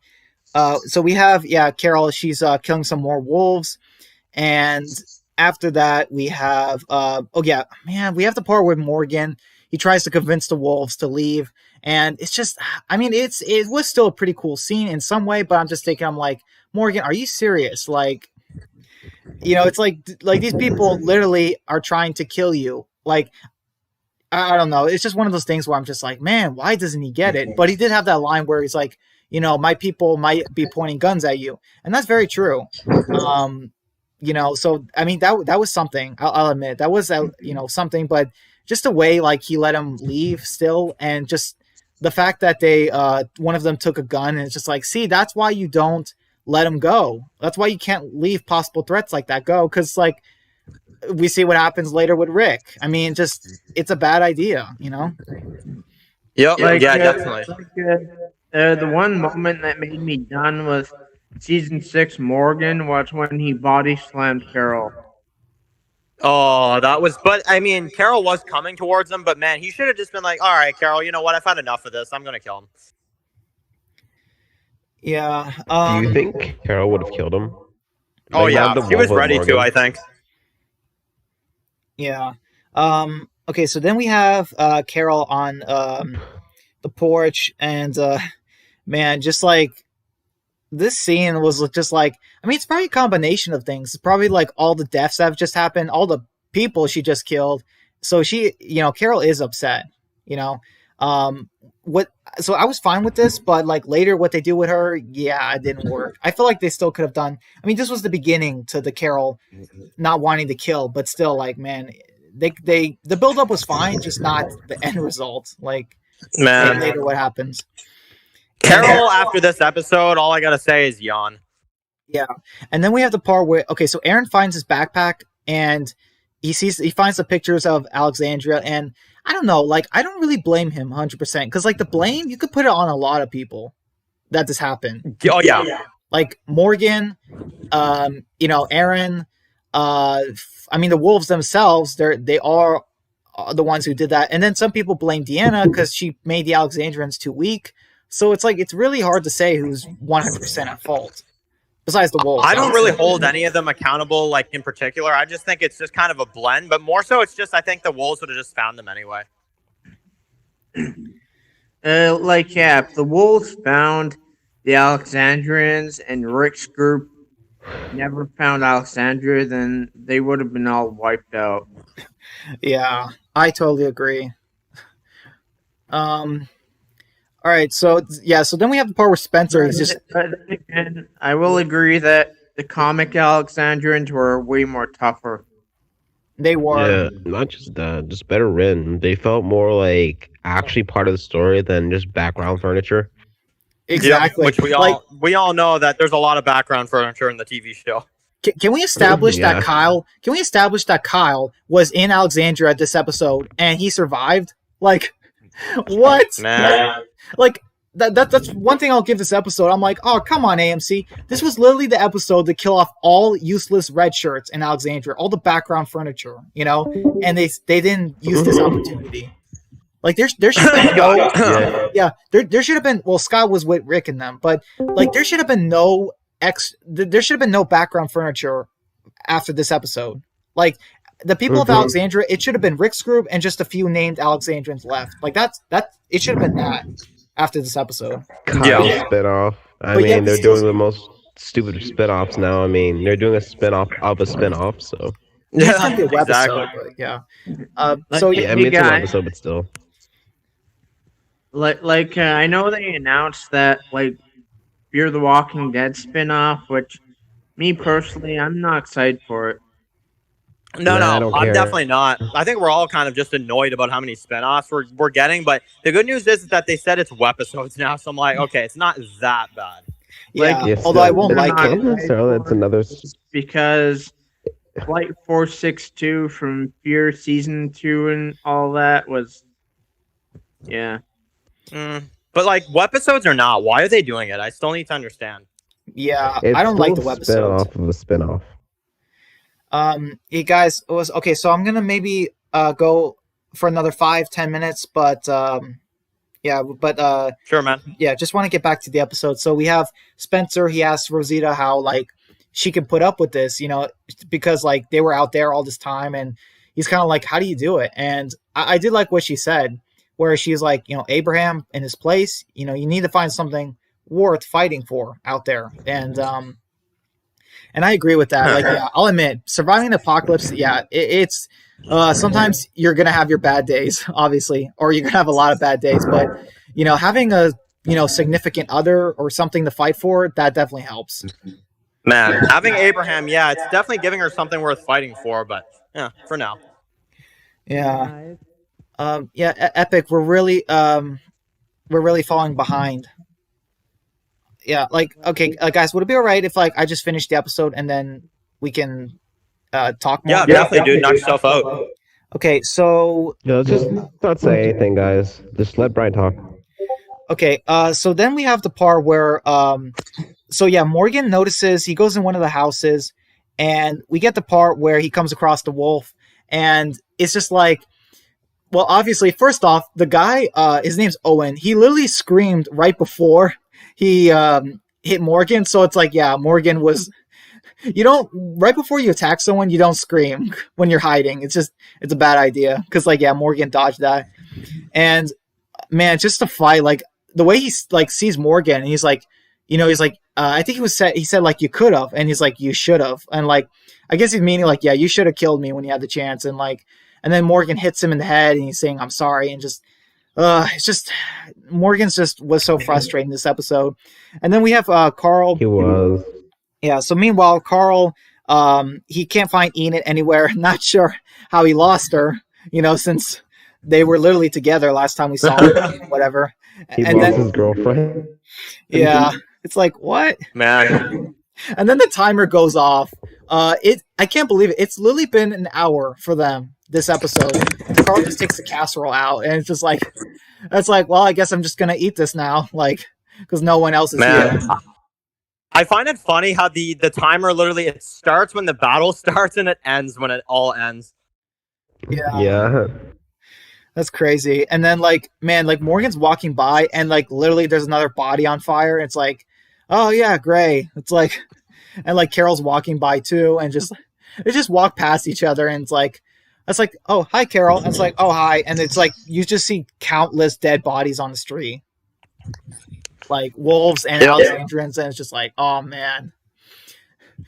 So we have, Carol. She's killing some more wolves, and after that we have, we have the part where Morgan, he tries to convince the wolves to leave, and it's just, I mean, it was still a pretty cool scene in some way, but I'm like, Morgan, are you serious? Like, it's like these people literally are trying to kill you. Like, I don't know. It's just one of those things where I'm just like, man, why doesn't he get it? But he did have that line where he's like, my people might be pointing guns at you, and that's very true. So I mean, that was something. I'll admit that was something, but just the way like he let him leave still, and just the fact that they one of them took a gun, and it's just like, see, that's why you don't let him go. That's why you can't leave possible threats like that go, because like we see what happens later with Rick. I mean, just it's a bad idea, Yep. Like, yeah, definitely. The one moment that made me done with season 6 Morgan was when he body slammed Carol. Oh, but I mean, Carol was coming towards him, but man, he should have just been like, all right, Carol, you know what? I've had enough of this. I'm going to kill him. Yeah. Do you think Carol would have killed him? Oh, yeah. He was ready to, I think. Yeah. Okay, so then we have Carol on the porch, and man, just like this scene was just like, I mean, it's probably a combination of things. It's probably like all the deaths that have just happened, all the people she just killed. So she, Carol is upset, so I was fine with this, but like later what they do with her, it didn't work. I feel like they still could have done, I mean, this was the beginning to the Carol not wanting to kill, but still like, man, the build-up was fine, just not the end result. Like, man, later what happens. Carol, after this episode, all I gotta say is yawn. Yeah, and then we have the part where, so Aaron finds his backpack, and he finds the pictures of Alexandria, and I don't know, like, I don't really blame him 100%, because like the blame, you could put it on a lot of people that this happened. Oh yeah, like Morgan, Aaron. I mean, the wolves themselves, they are the ones who did that, and then some people blame Deanna because she made the Alexandrians too weak. So it's like, it's really hard to say who's 100% at fault, besides the wolves. I don't really hold any of them accountable, like in particular. I just think it's just kind of a blend, but more so it's just, I think the wolves would have just found them anyway. If the wolves found the Alexandrians and Rick's group never found Alexandria, then they would have been all wiped out. Yeah, I totally agree. All right, so then we have the part where Spencer is just. And I will agree that the comic Alexandrians were way more tougher. They were. Yeah, not just that, just better written. They felt more like actually part of the story than just background furniture. Exactly. Yep, which we all know that there's a lot of background furniture in the TV show. Can we establish that Kyle? Can we establish that Kyle was in Alexandria this episode and he survived? Like, what? Man. Like that's one thing I'll give this episode. I'm like, oh, come on, AMC. This was literally the episode to kill off all useless red shirts in Alexandria, all the background furniture, and they didn't use this opportunity. Like there should have been no there should have been, well, Scott was with Rick and them, but like there should have been no background furniture after this episode. Like the people of Alexandria, it should have been Rick's group and just a few named Alexandrians left. Like that it should have been that after this episode. Kyle spinoff. I mean, they're doing the most stupid spinoffs now. I mean, they're doing a spinoff of a spinoff, so yeah, exactly. Episode, but yeah. I mean, it's an episode, but still. I know they announced that Fear the Walking Dead spinoff, which me personally, I'm not excited for it. No, Nah, I no, don't I'm care. definitely not. I think we're all kind of just annoyed about how many spinoffs we're getting. But the good news is that they said it's webisodes now, so I'm like, okay, it's not that bad. Yeah, Like, although I won't they're like not it. necessarily. It's another. because Flight 462 from Fear Season 2 and all that was, yeah. But like webisodes or not, why are they doing it? I still need to understand. Yeah, It's I don't like the still a webisodes. spin-off of a spin-off. Hey guys, it was okay. So I'm gonna maybe go for another 5-10 minutes, but yeah, but Sure, man. yeah, just want to get back to the episode. So we have Spencer. He asks Rosita how like she can put up with this, you know, because like they were out there all this time, and he's kind of like, how do you do it? And I did like what she said, where she's like, you know, Abraham in his place, you know, you need to find something worth fighting for out there, and I agree with that. Like, yeah, I'll admit, surviving the apocalypse, yeah, it's sometimes you're gonna have your bad days, obviously, or you're gonna have a lot of bad days. But you know, having a significant other or something to fight for, that definitely helps. Man, having Abraham, yeah, it's definitely giving her something worth fighting for. But yeah, for now. Yeah, Epic, we're really falling behind. Yeah, like, okay, guys, would it be all right if like I just finish the episode and then we can talk more? Yeah, definitely, dude. Knock yourself out. Okay, so Yeah, let's just not say anything, guys. Just let Brian talk. okay, so then we have the part where so yeah, Morgan notices, he goes in one of the houses, and we get the part where he comes across the wolf, and it's just like, well, obviously, first off, the guy, his name's Owen. He literally screamed right before he hit Morgan. So it's like, yeah, Morgan was. You don't, right before you attack someone, you don't scream when you're hiding. It's a bad idea because, like, yeah, Morgan dodged that. And man, just to fight, like the way he like sees Morgan, and he's like, I think he said like you could have, and he's like you should have, and like I guess he's meaning like, yeah, you should have killed me when you had the chance, and like. And then Morgan hits him in the head, and he's saying, "I'm sorry," and just, it's just Morgan's just was so frustrating this episode. And then we have Carl. He was. Yeah. So meanwhile, Carl, he can't find Enid anywhere. Not sure how he lost her. You know, since they were literally together last time we saw him, whatever. He lost his girlfriend. Yeah, it's like what, man. And then the timer goes off. I can't believe it. It's literally been an hour for them. This episode, Carl just takes the casserole out, and it's just like, that's like, well, I guess I'm just gonna eat this now, like, because no one else is here. I find it funny how the timer literally it starts when the battle starts and it ends when it all ends. Yeah, that's crazy. And then like, man, like Morgan's walking by, and like literally there's another body on fire. And it's like, oh yeah, Gray. It's like, and like Carol's walking by too, and just they just walk past each other, and it's like. It's like, oh, hi, Carol. And it's like, oh, hi. And it's like, you just see countless dead bodies on the street. Like wolves and Alexandrians. And it's just like, oh, man.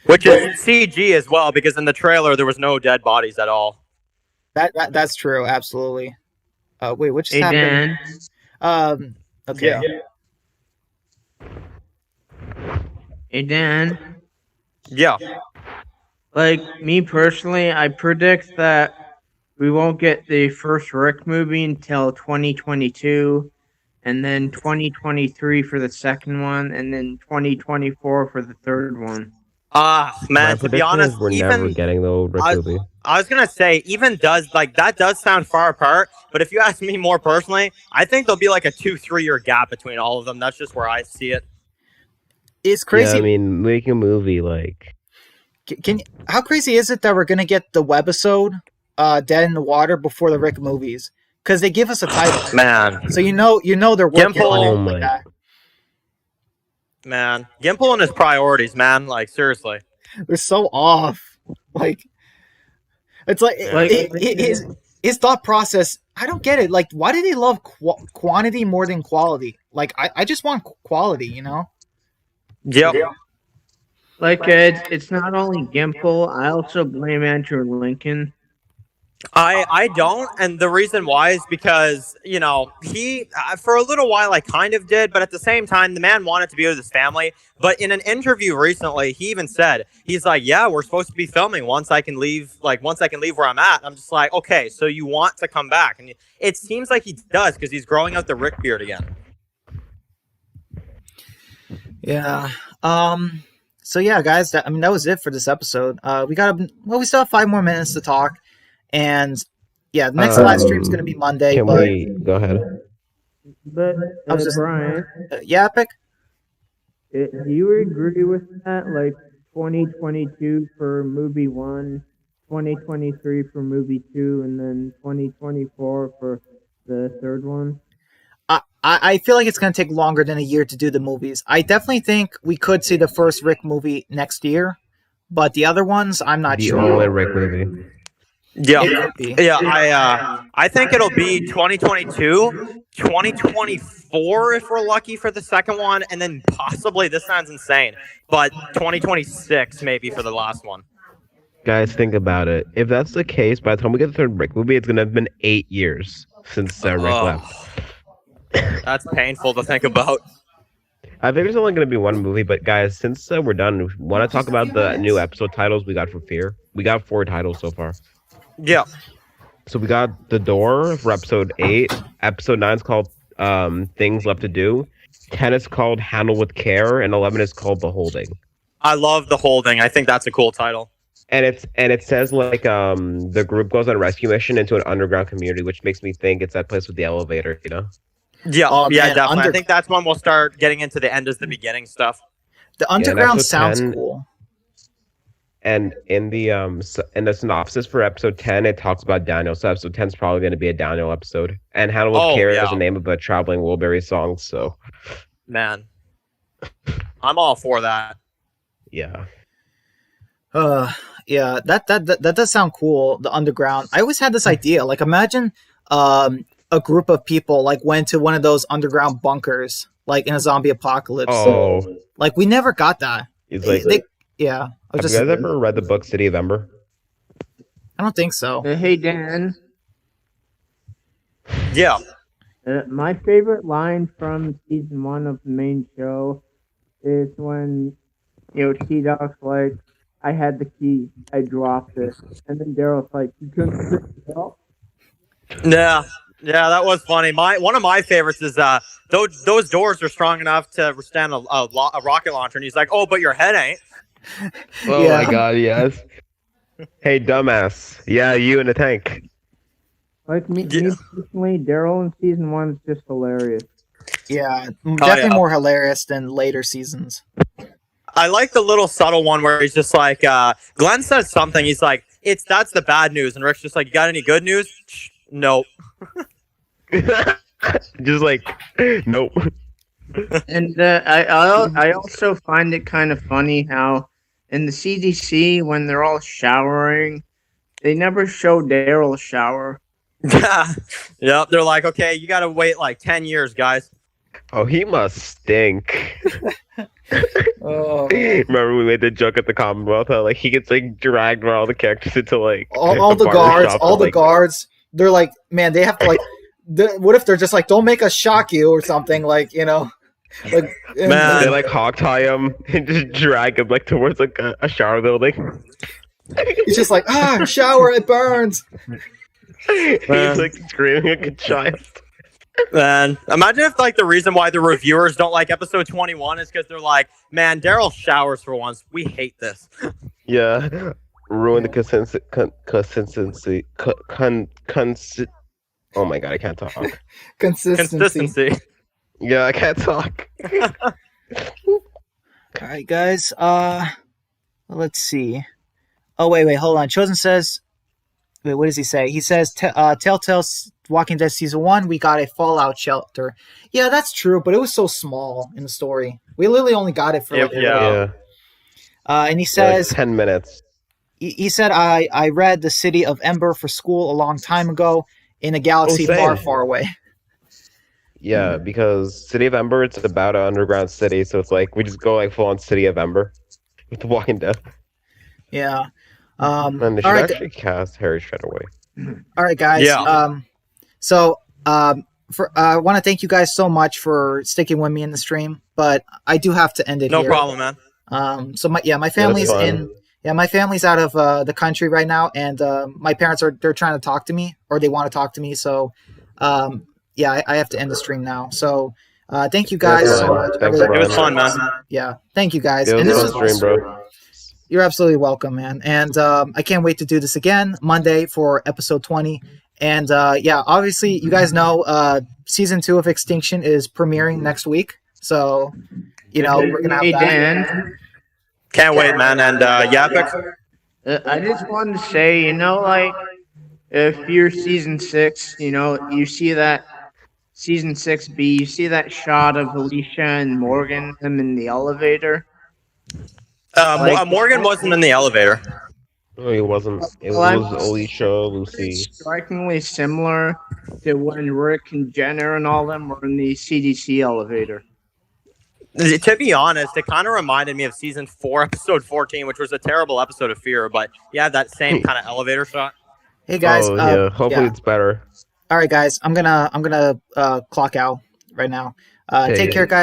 Which is CG as well, because in the trailer, there was no dead bodies at all. That's true. Absolutely. Wait, what just happened? Okay. Yeah. Hey, Dan. Yeah. Like, me personally, I predict that we won't get the first Rick movie until 2022, and then 2023 for the second one, and then 2024 for the third one. Man, to be honest, we're never getting the Rick movie. I was gonna say, that does sound far apart, but if you ask me more personally, I think there'll be like a 2-3 year gap between all of them. That's just where I see it. It's crazy. Yeah, I mean, make a movie like. How crazy is it that we're gonna get the webisode Dead in the Water before the Rick movies? Because they give us a title, man. So you know they're working on it like that. Man, Gimple and his priorities, man. Like seriously, they're so off. Like it's like his thought process. I don't get it. Like, why do they love quantity more than quality? Like, I just want quality, you know? Yep. Like, it's not only Gimple. I also blame Andrew Lincoln. I don't, and the reason why is because he for a little while I kind of did, but at the same time the man wanted to be with his family. But in an interview recently, he even said he's like, "Yeah, we're supposed to be filming once I can leave where I'm at." I'm just like, okay, so you want to come back, and it seems like he does because he's growing out the Rick beard again. Yeah. So yeah, guys, that was it for this episode. We still have 5 more minutes to talk. And yeah, the next live stream is going to be Monday. Can we go ahead? But Brian, yeah, Epic. Do you agree with that? Like 2022 for movie 1, 2023 for movie 2, and then 2024 for the third one? I feel like it's going to take longer than a year to do the movies. I definitely think we could see the first Rick movie next year, but the other ones, I'm not sure. The only Rick movie. Yeah, I think it'll be 2022, 2024 if we're lucky for the second one, and then possibly, this sounds insane, but 2026 maybe for the last one. Guys, think about it. If that's the case, by the time we get the third Rick movie, it's going to have been 8 years since Rick left. That's painful to think about. I think there's only going to be one movie, but guys, since we're done, we want to talk about the new episode titles we got for Fear. We got 4 titles so far. Yeah. So we got The Door for episode 8. Episode 9 is called Things Left to Do. 10 is called Handle with Care, and 11 is called The Holding. I love The Holding. I think that's a cool title. And it says like the group goes on a rescue mission into an underground community, which makes me think it's that place with the elevator, you know? Yeah, definitely. I think that's when we'll start getting into the end is the beginning stuff. The underground sounds cool. And in the synopsis for episode 10, it talks about Daniel. So episode 10 is probably going to be a Daniel episode. And Handle with Care is the name of a Traveling Wilbury song. So, man, I'm all for that. Yeah. Yeah. That does sound cool. The underground. I always had this idea. Like, imagine a group of people like went to one of those underground bunkers, like in a zombie apocalypse. Oh, like we never got that. It's like. Yeah. Have you guys ever read the book City of Ember? I don't think so. Hey, Dan. Yeah. My favorite line from season 1 of the main show is when, T-Dog's like, I had the key, I dropped it. And then Daryl's like, you couldn't pick it up? Yeah, that was funny. One of my favorites is those doors are strong enough to withstand a rocket launcher. And he's like, oh, but your head ain't. Oh my god, yes. Hey, dumbass. Yeah, you in the tank. Like me personally, Daryl in season 1 is just hilarious. Yeah, definitely more hilarious than later seasons. I like the little subtle one where he's just like, Glenn says something. He's like, that's the bad news. And Rick's just like, you got any good news? Nope. Just like, nope. And I also find it kind of funny how in the CDC, when they're all showering, they never show Daryl shower. Yep, they're like, okay, you got to wait like 10 years, guys. Oh, he must stink. Oh. Remember we made the joke at the Commonwealth how like he gets like dragged by all the characters into like all the guards. They're like, man, they have to like. What if they're just like, don't make us shock you or something, like, like, man. They like hog tie him and just drag him like towards like a shower building. He's just like, shower, it burns. He's like screaming like a child. Man, imagine if like the reason why the reviewers don't like episode 21 is because they're like, man, Daryl showers for once. We hate this. Yeah, ruin the consistency. Oh my god, I can't talk. Consistency. Yeah, I can't talk. All right, guys. Let's see. Oh, wait, hold on. Chosen says, wait, what does he say? He says, Telltale's Walking Dead Season 1, we got a fallout shelter. Yeah, that's true, but it was so small in the story. We literally only got it for and he says... Like 10 minutes. He said, I read The City of Ember for school a long time ago in a galaxy far, far away. Yeah, because City of Ember, it's about an underground city, so it's like, we just go like full on City of Ember with The Walking Dead. Yeah. And they should actually cast Harry Shadoway. All right, guys. Yeah. I want to thank you guys so much for sticking with me in the stream, but I do have to end it No here. problem, man. My family's my family's out of the country right now, and my parents they're trying to talk to me, or they want to talk to me. So, I have to end the stream now. So, thank you guys so much. It was fun, man. Yeah, thank you guys. And this was stream, bro. You're absolutely welcome, man. And I can't wait to do this again Monday for episode 20. And obviously, you guys know season 2 of Extinction is premiering next week. So, we're gonna have that. Dan. Can't wait, man. And Epic. I just wanted to say, if you're season 6, you see that season 6B, you see that shot of Alicia and Morgan them in the elevator. Morgan wasn't in the elevator. No, he wasn't. It was Alicia, Lucy. Strikingly similar to when Rick and Jenner and all them were in the CDC elevator. To be honest, it kind of reminded me of season 4, episode 14, which was a terrible episode of Fear. But that same kind of elevator shot. Hey guys. Hopefully it's better. All right, guys. I'm gonna clock out right now. Take care, guys.